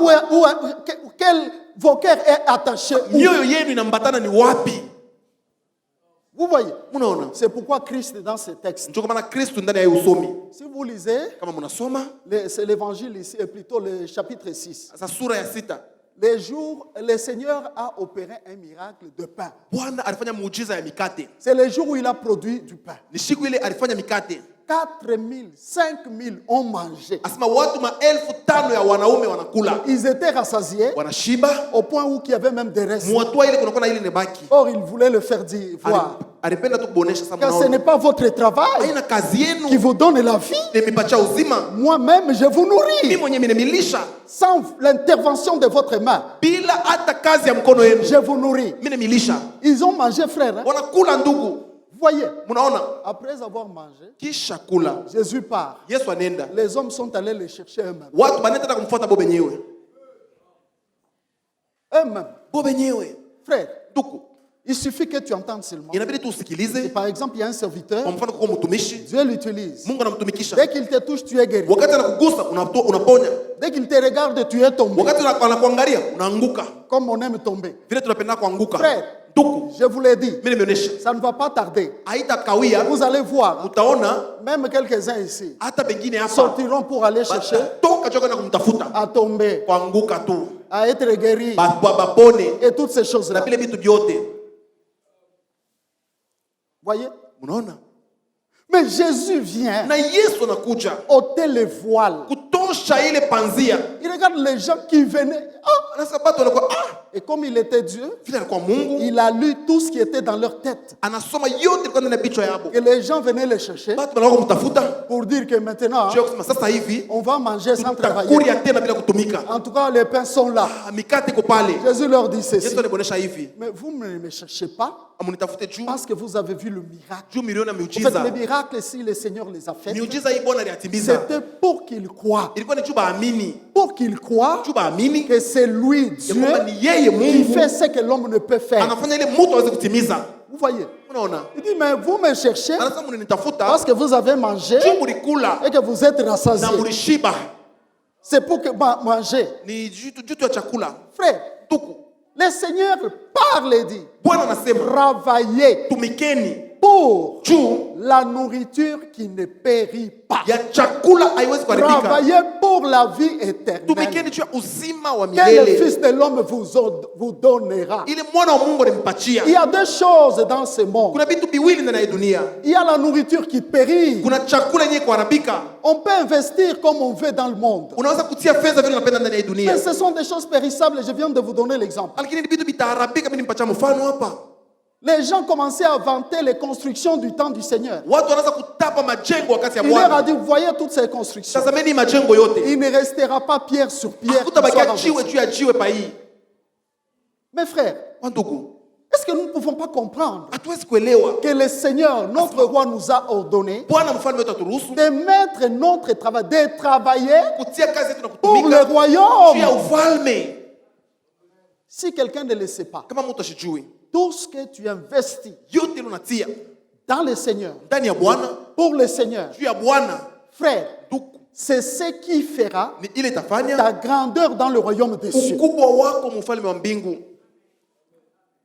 vos cœurs est attaché où? Mioyo yenu inambatana ni wapi? Vous voyez, Munaona? c'est pourquoi Christ dans ce texte, Ndio kwa maana Kristo ndani ya usomi, si vous lisez, kama mnasoma c'est l'évangile ici, et plutôt le chapitre 6. sasa sura ya 6, Les jours, le Seigneur a opéré un miracle de pain. Bwana alifanya muujiza ya mikate. C'est le jour où il a produit du pain. Ni siku ile alifanya mikate. 4 000, 5 000 ont mangé. Asema watu 5,000 ya wanaume wanakula. Ils étaient rassasiés Wanashiba. au point où il y avait même des restes. Mwatua ile kunakuwa na ile nebaki. Or, il voulait le faire dire, voir. Alipenda tu kubonesha sasa Car ce mnaona. n'est pas votre travail Haina kazi qui yenu vous donne la vie. nimepatia uzima. Moi-même, je vous Mimi nourris. mwenyewe nimemilisha Sans l'intervention de votre main, bila hata kazi ya mkono wenu. je vous nourris. Mimi nimilisha. Ils ont mangé, frère. Hein? Wanakula ndugu. Voyez, Mnaona? après avoir mangé, Kisha kula. Jésus part. Yesu anaenda. Les hommes sont allés les chercher eux-mêmes. Watu banataka kumfuata bo benyewe. Eux-mêmes. Bo benyewe. Frère, Ndugu. il suffit que tu entendes seulement. Inabidi tu Et usikilize. par exemple, il y a un serviteur, Kwa mfano kwa mtumishi, Dieu l'utilise. Mungu anamtumikisha. Dès qu'il te touche, tu es guéri. Wakati anakugusa unaponya. Dès qu'il te regarde, tu es tombé. Wakati anakuangalia unaanguka. Comme on aime tomber. Vile tunapenda kuanguka. Frère, Ndugu, je vous l'ai dit, mimi nimeonyesha. ça ne va pas tarder. Haitakawia, Vous allez voir, utaona même quelques-uns ici hata pengine hapa sortiront pour aller chercher toka choka na kumtafuta. à tomber, Kuanguka tu. à être guéris Bapone et toutes ces na choses-là. vile vitu vyote. Voyez? Unaona? Mais Jésus vient Na Yesu anakuja ôter les voiles. kutosha ile panzia. Il regarde les gens qui venaient. Ah! Anasema watu wanakuwa Et comme il était Dieu, vile alikuwa Mungu, il a lu tout ce qui était dans leur tête. anasoma yote ilikuwa ndani ya bichwa yabo. Et les gens venaient les chercher Watu wanakuwa kumtafuta. pour dire que maintenant, Sio kusema sasa hivi on va manger sans travailler. tutakuria tena bila kutumika. En tout cas, les pains sont là. Mikate iko pale. Jésus leur dit ceci. Yesu anabonesha hivi. Mais vous ne me cherchez pas Amunitafute juu. parce que vous avez vu le miracle. Juu milioni ya En fait, miujiza. les miracles, si le Seigneur les a faits, Miujiza hii Bwana aliyatimiza. c'était pour qu'ils croient. Ilikuwa ni juu baamini. Pour qu'ils croient Juu baamini que c'est lui, ya Dieu, kwamba ni yeye qui Mungu fait ce que l'homme ne peut faire. anafanya ile mtu aweze kutimiza. Vous voyez? Unaona? Il dit, mais vous me cherchez Anasema mnanitafuta parce que vous avez mangé juu mulikula et que vous êtes na rassasiés. mulishiba. C'est pour que manger. Ni juu tu ya chakula. Frère, Tuku. le Seigneur parle et dit, Bwana anasema travaillez tumikeni pour juu la nourriture qui ne périt pas. ya chakula haiwezi kuharibika. Travaillez pour la vie éternelle Tumikeni juu ya uzima wa que le milele. Fils de l'homme vous donnera. Ile mwana wa Mungu alimpatia. Il y a deux choses dans ce monde. Kuna vitu viwili ndani ya dunia. Il y a la nourriture qui périt. Kuna chakula yenye kuharibika. On peut investir comme on veut dans le monde. Unaweza kutia fedha vile unapenda ndani ya Mais dunia. ce sont des choses périssables. Je viens de vous donner l'exemple. Lakini ni vitu vitaharibika. Mimi nimpatia mfano hapa. Les gens commençaient à vanter les constructions du temps du Seigneur. Watu wanaanza kutapa majengo wakati ya Il leur a Bwana. dit, vous voyez toutes ces constructions. Tazameni majengo yote. Il ne restera pas pierre sur pierre. qui soit Hakutabakia renversée. jiwe juu ya jiwe pa hii. Mes frères, Wandugu, est-ce que nous ne pouvons pas comprendre hatuwezi kuelewa. que le Seigneur, notre roi, nous a ordonné Bwana mfalme wetu aturuhusu de mettre notre travail, de travailler kutia kazi yetu na pour le kutumika juu ya royaume. ufalme. Si quelqu'un ne le sait pas, Kama mtu ashijui, tout ce que tu investis yote ile unatia dans le Seigneur, ndani ya Bwana, pour le Seigneur, juu ya Bwana, frère, ndugu, c'est ce qui fera ni ile itafanya ta grandeur dans le royaume des cieux. ukubwa wako mfalme wa mbingu.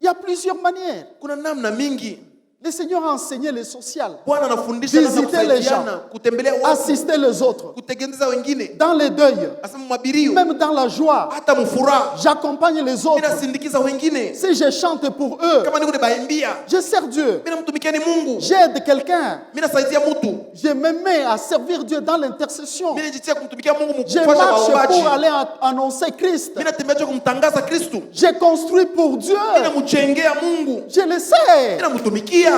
Il y a plusieurs manières. Kuna namna mingi. Le Seigneur a enseigné le social, Bwana anafundisha namna visiter les gens, kusaidiana, kutembelea watu, assister les autres, kutegemeza wengine, dans les deuils, asema mabirio, même dans la joie. hata mfuraha. J'accompagne les autres. Ninasindikiza wengine. Si je chante pour eux, Kama niko baimbia, je sers Dieu. mimi namtumikia ni Mungu. J'aide quelqu'un. Mimi nasaidia mtu. Je me mets à servir Dieu dans l'intercession. Mimi najitia kumtumikia Mungu Je mkufanya marche maombaji. pour aller annoncer Christ. Mimi natembea kumtangaza Kristo. J'ai construit pour Dieu. Mimi namjengea Mungu. Je le sais. Mimi namtumikia.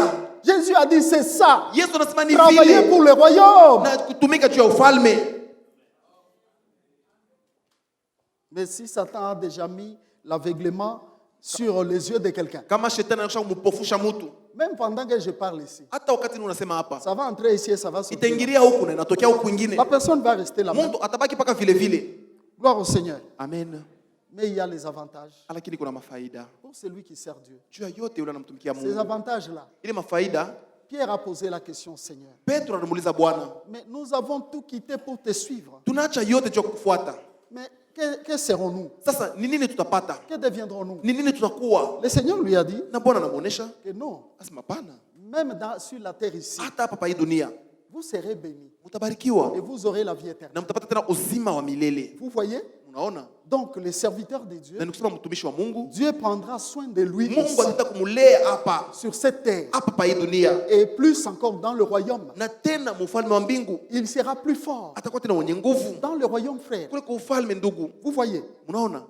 Jésus a dit c'est ça. Yesu anasema ni Travailler vile. pour le royaume. Na kutumika juu ya ufalme. Mais si Satan a déjà mis l'aveuglement sur les yeux de quelqu'un, Kama shetani anataka kumpofusha mtu, même pendant que je parle ici, hata wakati unasema hapa, ça va entrer ici et ça va sortir. itaingilia huku na inatokea huku kwingine. La personne va rester là-bas. Mtu atabaki paka vile vile. Gloire au Seigneur. Amen. Mais il y a les avantages Lakini kuna mafaida. pour celui qui sert Dieu. Juu ya yote yule anamtumikia Ces Mungu. avantages-là, Ile mafaida, Pierre a posé la question au Seigneur. Petro anamuuliza Bwana, Mais nous avons tout quitté pour te suivre. tunaacha yote juu ya kukufuata. Mais que serons-nous? Sasa ni nini tutapata? Que deviendrons-nous? Ni nini tutakuwa? Le Seigneur lui a dit Na Bwana anamuonesha, que non, asema hapana. même sur la terre ici, Hata hapa pa hii dunia vous serez bénis mtabarikiwa et vous aurez la vie na éternelle. mtapata tena uzima wa milele. Vous voyez? Unaona? Donc, les serviteurs de Dieu, Na nikusema mtumishi wa Mungu, Dieu prendra soin de lui Mungu ici, ataenda kumulea hapa sur cette terre hapa pa hii dunia, et plus encore dans le royaume. na tena mfalme wa mbingu Il sera plus fort atakuwa tena mwenye nguvu dans le royaume, frère. kule kwa ufalme. Ndugu, Vous voyez? unaona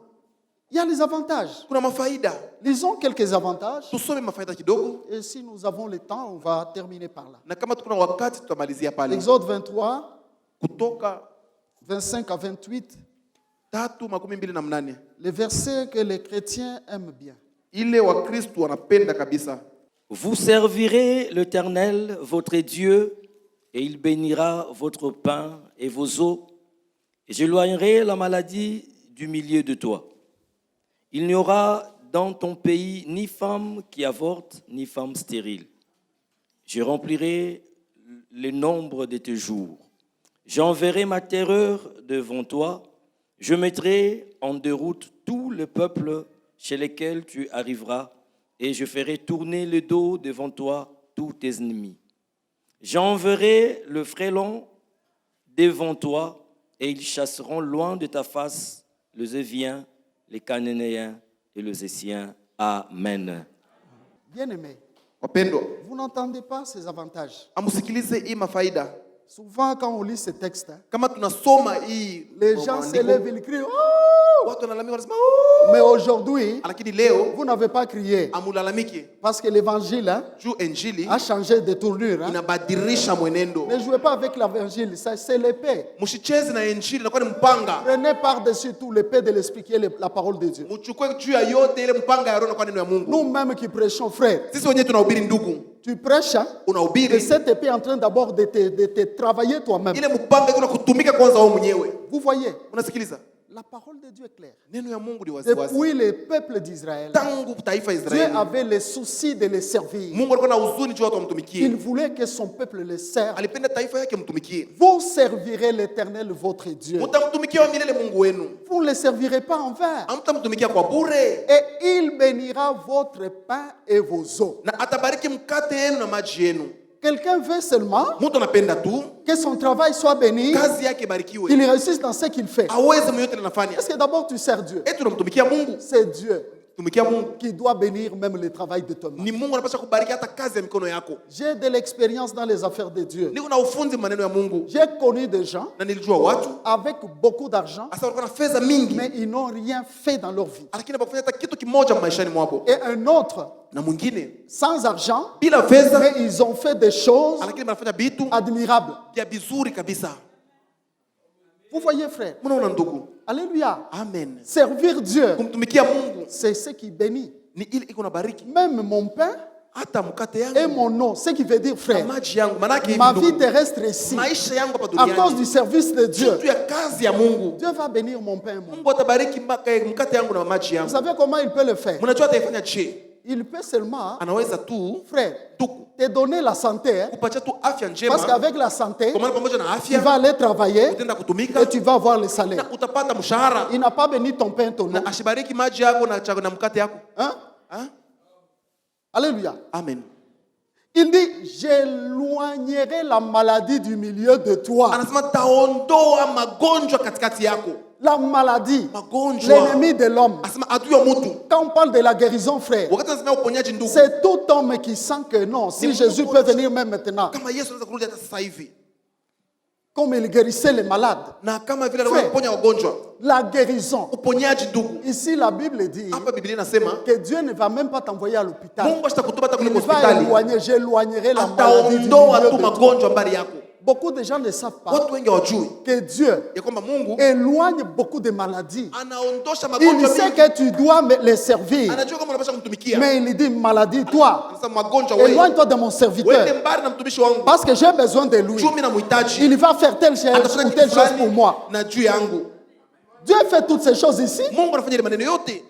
Il y a les avantages. kuna mafaida. Lisons quelques avantages. Tusome mafaida kidogo, Et si nous avons le temps, on va terminer par là. na kama tuko na wakati tutamalizia pale. Exode 23, Kutoka 25 à 28, 3:28, les versets que les chrétiens aiment bien. ile wa Kristo wanapenda kabisa. Vous servirez l'Éternel, votre Dieu, et il bénira votre pain et vos eaux, et j'éloignerai la maladie du milieu de toi. Il n'y aura dans ton pays ni femme qui avorte, ni femme stérile. Je remplirai le nombre de tes jours. J'enverrai ma terreur devant toi. Je mettrai en déroute tout le peuple chez lesquels tu arriveras, et je ferai tourner le dos devant toi tous tes ennemis. J'enverrai le frélon devant toi, et ils chasseront loin de ta face les Éviens, les Cananéens et les Essiens. Amen. Bien-aimés, Wapendwa, vous n'entendez pas ces avantages. amusikilize hii mafaida. Souvent, quand on lit ces textes, Kama tunasoma hii les gens se maandiko, lèvent et ils crient oh! watu wanalalamika wanasema "Oh!" Mais aujourd'hui, Lakini leo vous n'avez pas crié amulalamiki parce que l'évangile juu injili a changé de tournure. inabadilisha mwenendo. Ne jouez pas avec l'évangile, ça c'est l'épée. Msicheze na injili, inakuwa ni mpanga. Prenez par-dessus tout l'épée de l'expliquer la parole de Dieu. Mchukue juu ya yote ile mpanga ya roho kwa neno ya Mungu. Nous-mêmes qui prêchons, frère, Sisi wenyewe tunahubiri ndugu. tu prêches, hein, et Unahubiri cette épée est en train d'abord de te travailler toi-même. ile mpanga kuna kutumika kwanza wewe mwenyewe. Vous voyez, Unasikiliza? la parole de Dieu est claire. Neno ya Mungu ni waziwazi. Depuis le peuple d'Israël, Tangu taifa Dieu Israeli, avait le souci de les servir. Mungu alikuwa na huzuni juu watu Il wamtumikie. voulait que son peuple le serve. Alipenda taifa yake mtumikie. Vous servirez l'Éternel, votre Dieu. Mtamtumikia milele Mungu wenu. Vous ne le servirez pas en vain. Hamtamtumikia kwa bure. Et il bénira votre pain et vos eaux. Na atabariki mkate yenu na maji yenu. Quelqu'un veut seulement Mtu anapenda tu que son travail soit béni, kazi yake ibarikiwe. qu'il réussisse dans ce qu'il fait. Aweze myote anafanya. Parce que d'abord tu sers Dieu. Eti tunamtumikia Mungu. C'est Dieu Tumikia Mungu. qui doit bénir même le travail de ton main. Ni Mungu anapaswa kubariki hata kazi ya mikono yako. J'ai de l'expérience dans les affaires de Dieu. Niko na ufunzi maneno ya Mungu. J'ai connu des gens Na nilijua watu avec beaucoup d'argent, hasa walikuwa na fedha mingi, mais ils n'ont rien fait dans leur vie. lakini bakufanya hata kitu kimoja maishani mwako. Et un autre, Na mwingine sans argent, bila fedha, mais ils ont fait des choses lakini wanafanya vitu admirables. vya vizuri kabisa. Vous voyez, frère? Mnaona ndugu? Alléluia. Amen. Servir Dieu, Kumtumikia Mungu c'est ce qui bénit. ni ile iko na bariki. Même mon pain Hata mkate et yangu mon eau, ce qui veut dire, na frère, maji yangu, manake hivi ma vie ndugu, terrestre ici, maisha yangu hapa à cause du duniani service de Dieu, juu ya kazi ya Mungu. Dieu va bénir mon pain et mon eau. Mungu atabariki mkate yangu na maji Vous yangu. savez comment il peut le faire? Mnajua ataifanya je? Il peut seulement, Anaweza tu frère, tuku te donner la santé, hein, kupatia tu afya parce njema, qu'avec la santé, kwa maana pamoja na tu vas afya aller travailler utaenda kutumika et tu vas avoir le salaire. na utapata mshahara. Il n'a pas béni ton pain et ton eau. Na ashibariki maji yako na mkate yako. Hein? Ha? Alléluia. Amen. Il dit, j'éloignerai la maladie du milieu de toi. Anasema taondoa magonjwa katikati yako. La maladie, Magonjwa. l'ennemi de l'homme. Anasema adui ya mtu. Quand on parle de la guérison, frère, Wakati anasema uponyaji ndugu. c'est tout homme qui sent que non, si Ni Jésus Mungu peut venir même maintenant, Kama Yesu anaweza kurudi hata sasa hivi. comme il guérissait les malades. Na kama vile alikuwa kuponya wagonjwa. La guérison. Uponyaji ndugu. Ici, la Bible dit Hapa Biblia inasema que Dieu ne va même pas t'envoyer à l'hôpital. Mungu atakutuma hata kule Il va hospitali. éloigner, j'éloignerai la maladie du Ataondoa milieu tu de toi. magonjwa mbali yako. Beaucoup de gens ne savent pas Watu wengi hawajui que Dieu ya kwamba Mungu éloigne beaucoup de maladies. anaondosha Il magonjwa sait mengi. que tu dois les servir. Anajua kama unapaswa kumtumikia. Mais il dit, maladie, toi, Anasema magonjwa wewe. éloigne-toi de mon Wewe serviteur. mbali na mtumishi wangu. Parce que j'ai besoin de lui. Juu mimi namhitaji. Il va faire telle chose Atafanya ou kitu telle chose pour fulani moi. na juu yangu. Dieu fait toutes ces choses ici. Mungu anafanya ile maneno yote.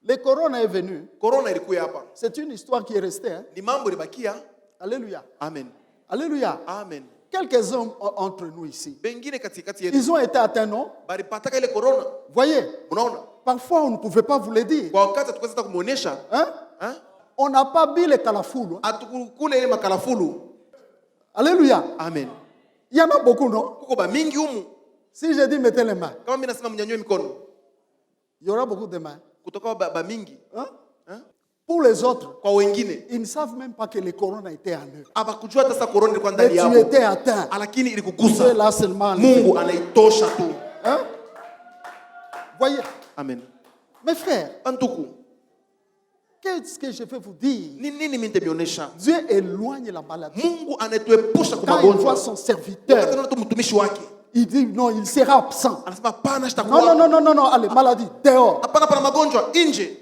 Le corona est venu. Corona ilikuwa hapa. C'est une histoire qui est restée. Hein? Ni mambo ilibakia. Alléluia. Amen. Alléluia. Amen. Quelques-uns entre nous ici, Bengine katikati yetu ils ont été atteints, non? balipataka ile corona. Voyez, Unaona? parfois on ne pouvait pas vous le dire. Kwa wakati hatukuweza hata kumuonesha. Hein? On n'a pas bu le calafulu. Atukule ile makalafulu. Alléluia. Amen. Il y en a beaucoup, non? Kuko ba mingi humu. Si je dis mettez les mains, Kama mimi nasema mnyanyue mikono. il y aura beaucoup de mains. Kutoka ba mingi. Hein? Hein? Pour les autres, Kwa wengine ils ne savent même pas que le corona était en eux. abakujua hata sasa corona ilikuwa Mais ndani tu yao. étais atteint. Lakini C'est ilikugusa. là seulement. Mungu anaitosha tu. Hein? Voyez, Amen. mes frères, Antuku. qu'est-ce que je vais vous dire? Ni nini mimi nitamwonyesha? Dieu éloigne la maladie. Mungu anayetuepusha kwa Quand il voit magonjwa. son Wakati serviteur, anaona tu mtumishi wake. il dit non, il sera absent. Anasema hapana Non, sitakuwa. non, non, non, non, non, allez, maladie, dehors. Hapana pana magonjwa nje.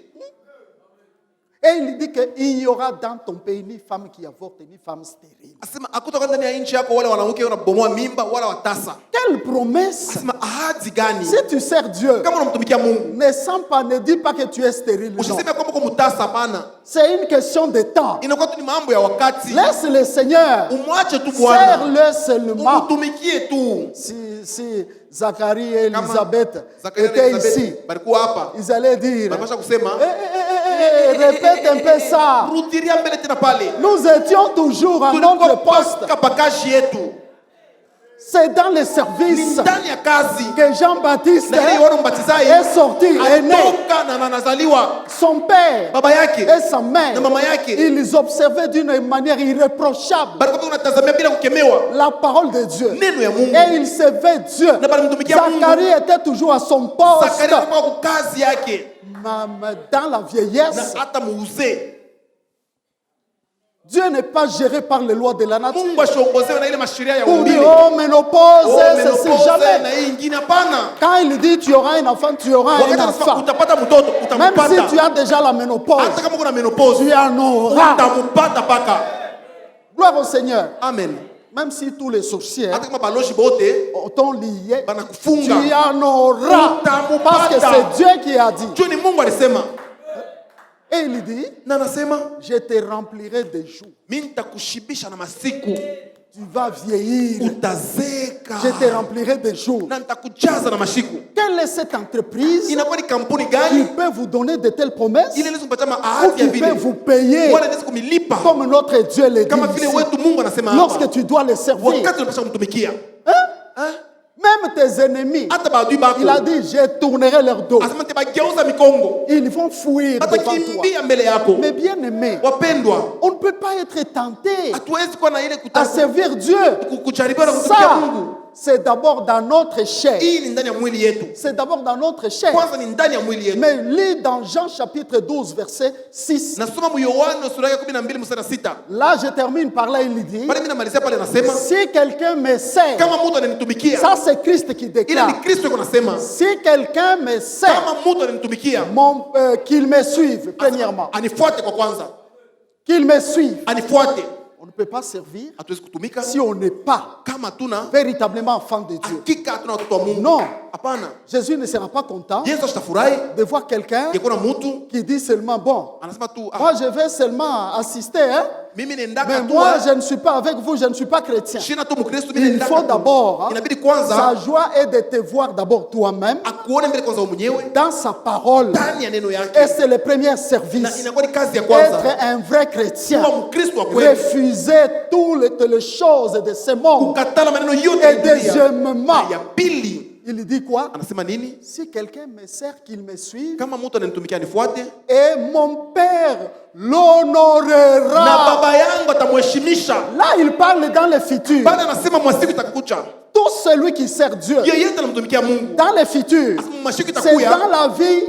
Et il dit qu'il n'y aura dans ton pays ni femme qui avorte, ni femme stérile. Asema hakutakuwa ndani ya nchi yako wale wanawake wanabomoa mimba wala watasa. Quelle promesse! Asema ahadi gani? Si tu sers Dieu, Kama unamtumikia Mungu, ne sens pas, ne dis pas que tu es stérile. Non. usiseme kwamba uko mtasa hapana. C'est une question de temps. Inakuwa tu ni mambo ya wakati. Laisse le Seigneur. Umwache tu Bwana. Sers-le seulement. Umtumikie tu. Si Zacharie et Kama Elisabeth Zakaria na étaient Elizabeth ici, balikuwa hapa. ils allaient dire, Balipasha kusema, répète un peu ça. rudiria mbele tena pale. Nous étions toujours à notre poste. Kapakashi yetu. C'est dans le Ni service ndani ya kazi. que Jean-Baptiste Na ile Yohana Mbatizaji est sorti, est né. atoka na anazaliwa. Son père Baba yake et sa mère, na mama yake ils observaient d'une manière irréprochable balikuwa tunatazamia bila kukemewa la parole de Dieu. neno ya Mungu. Et ils servaient Dieu. Na balimtumikia Mungu. Zacharie était toujours à son poste. Zakaria alikuwa kwa kazi yake Même dans la na vieillesse, hata muuzee. Dieu n'est pas géré par les lois de la nature. Mungu ashiongozewe na ile masheria ya Pour umbile. dire, oh, ménopause, Oh, c'est menopause jamais. na hii ingine hapana. Quand il dit tu auras un enfant, tu auras Wakati un anasema enfant. utapata mtoto, Même si tu utampata. as déjà la ménopause, Hata kama kuna menopause, tu en auras. utampata paka. Gloire au Seigneur. Amen. Même si tous les sorciers Hata kama baloshi bote t'ont lié, tu banakufunga. en auras. Utamupata. Parce que c'est Dieu qui a dit. Juu ni Mungu alisema. Et il dit, Na anasema, je te remplirai des jours. mimi nitakushibisha na masiku. Tu vas vieillir. Utazeeka. Je te remplirai des jours. Na nitakujaza na mashiku. Quelle est cette entreprise Inakuwa ni kampuni qui gani? peut vous donner de telles promesses Ile inaweza kupatia ou ahadi ya qui peut vile. vous payer Wala inaweza kumilipa. comme notre Dieu le dit Kama vile ici, wetu Mungu anasema lorsque hapa. tu dois le servir. Wakati unapaswa kumtumikia. Même tes ennemis, Hata maadui bako. il a dit, je tournerai leur dos. Asema nitageuza mikongo. Ils vont fuir devant toi. Watakimbia mbele yako. Mais bien aimé, Wapendwa, on ne peut pas être tenté hatuwezi kuwa na ile à servir Dieu. kujaribiwa na kutumikia Ça, Mungu. c'est d'abord dans notre chair. Hii ni ndani ya mwili yetu. C'est d'abord dans notre chair. Kwanza ni ndani ya mwili yetu. Mais lis dans Jean chapitre 12, verset 6. Nasoma mu Yohana sura ya 12 mstari 6. Là, je termine par là, il dit, Pale mimi namalizia pale nasema si quelqu'un me sert, kama mtu ananitumikia, ça c'est Christ qui ile déclare. ni Kristo yuko nasema. Si quelqu'un me sert, Kama mtu ananitumikia, qu'il me suive, premièrement. anifuate kwa kwanza. Qu'il me suive. Anifuate. On ne peut pas servir Hatuwezi kutumika si on n'est pas kama tuna véritablement enfant de Dieu. hakika hatuna watoto wa Mungu. Non. Hapana. Jésus ne sera pas content Yesu atafurahi de voir quelqu'un yekona mtu qui dit seulement, bon, anasema tu moi je vais seulement assister, hein? Mimi nendaka Mais tu, moi, je ne suis pas avec vous, je ne suis pas chrétien. shina tu mkristo, mimi Il nendaka faut tu. d'abord, Inabidi kwanza sa joie est de te voir d'abord toi-même akuone mbele kwanza mwenyewe dans sa parole. ndani ya neno Et yake, c'est le premier na service. inakuwa ni kazi ya kwanza Être un vrai chrétien. kuwa mkristo wa kweli, Refuser toutes les choses de ce monde kukatala maneno yote et ya des dunia. aimements. Ya pili Il dit quoi? anasema nini? Si quelqu'un me sert, qu'il me suive, Kama mtu ananitumikia nifuate, et mon Père na l'honorera. baba yangu atamheshimisha. Là, il parle dans le futur. Bado anasema mwasiku itakuja, Tout celui qui sert Dieu yeyote anamtumikia Mungu dans le futur, masiku c'est itakuya dans la vie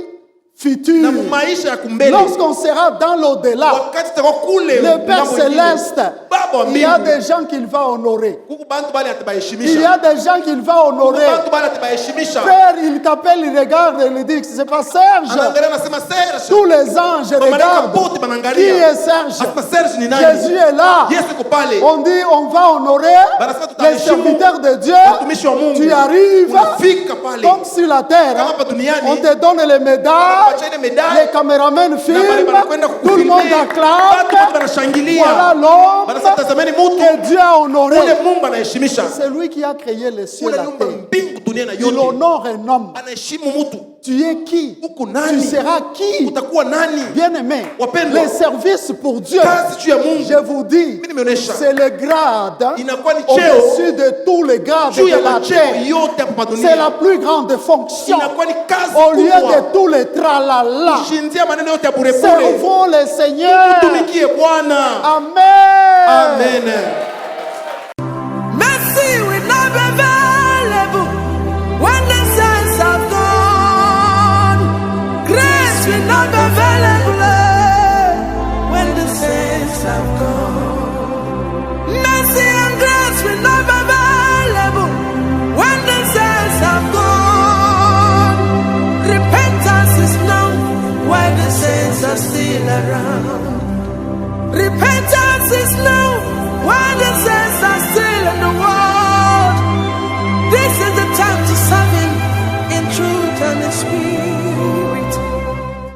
future. na maisha ya kumbele, Lorsqu'on sera dans l'au-delà, wakati tutakuwa kule le Père ngambo ingine, céleste, Baba wa il y a mbingu, des gens qu'il va honorer. kuku bantu bali Il y atabaheshimisha, a des gens qu'il va honorer. bantu bali atabaheshimisha. Père, il t'appelle, il regarde et il dit, c'est pas Serge. Anaangalia anasema Serge, Tous les anges malaika regardent. wote Qui wanaangalia, est Serge? asema Serge ni nani? Jésus est là. Yesu yuko pale. On dit, on va honorer Banasema les tutaheshimu serviteurs de Dieu. watumishi wa Mungu. Tu arrives Unafika pale comme sur la terre. kama hapa duniani, On te donne les médailles. wanakupatia ile medali, Les caméramans na filment. pale wanakwenda Tout le monde kufilmia, watu acclame. wote wanashangilia, Voilà l'homme wanasema tazameni mtu que Dieu a honoré. ule Mungu anaheshimisha, C'est lui qui a créé les cieux et ule la nyumba terre. mbingu dunia na Il yote, honore un homme. anaheshimu mtu. Tu es qui? Uko Tu nani? seras qui? Utakuwa nani? Bien-aimé, Wapendwa, les services pour Dieu, kazi juu ya Mungu je vous dis, mimi nimeonyesha c'est le grade inakuwa ni cheo au-dessus de tous les grades juu ya de la macheo terre. yote hapa C'est dunia, la plus grande fonction inakuwa ni kazi au lieu kubwa. de tous les tralala. Shinzia maneno yote ya bure bure, Servons le Seigneur. tumikie Bwana. Amen. Amen. Mercy will not be available when the saints are gone. Grace will not be available when the saints are gone. Mercy and grace will not be available when the saints are gone. Repentance is known while the saints are still around. Repentance is known while the saints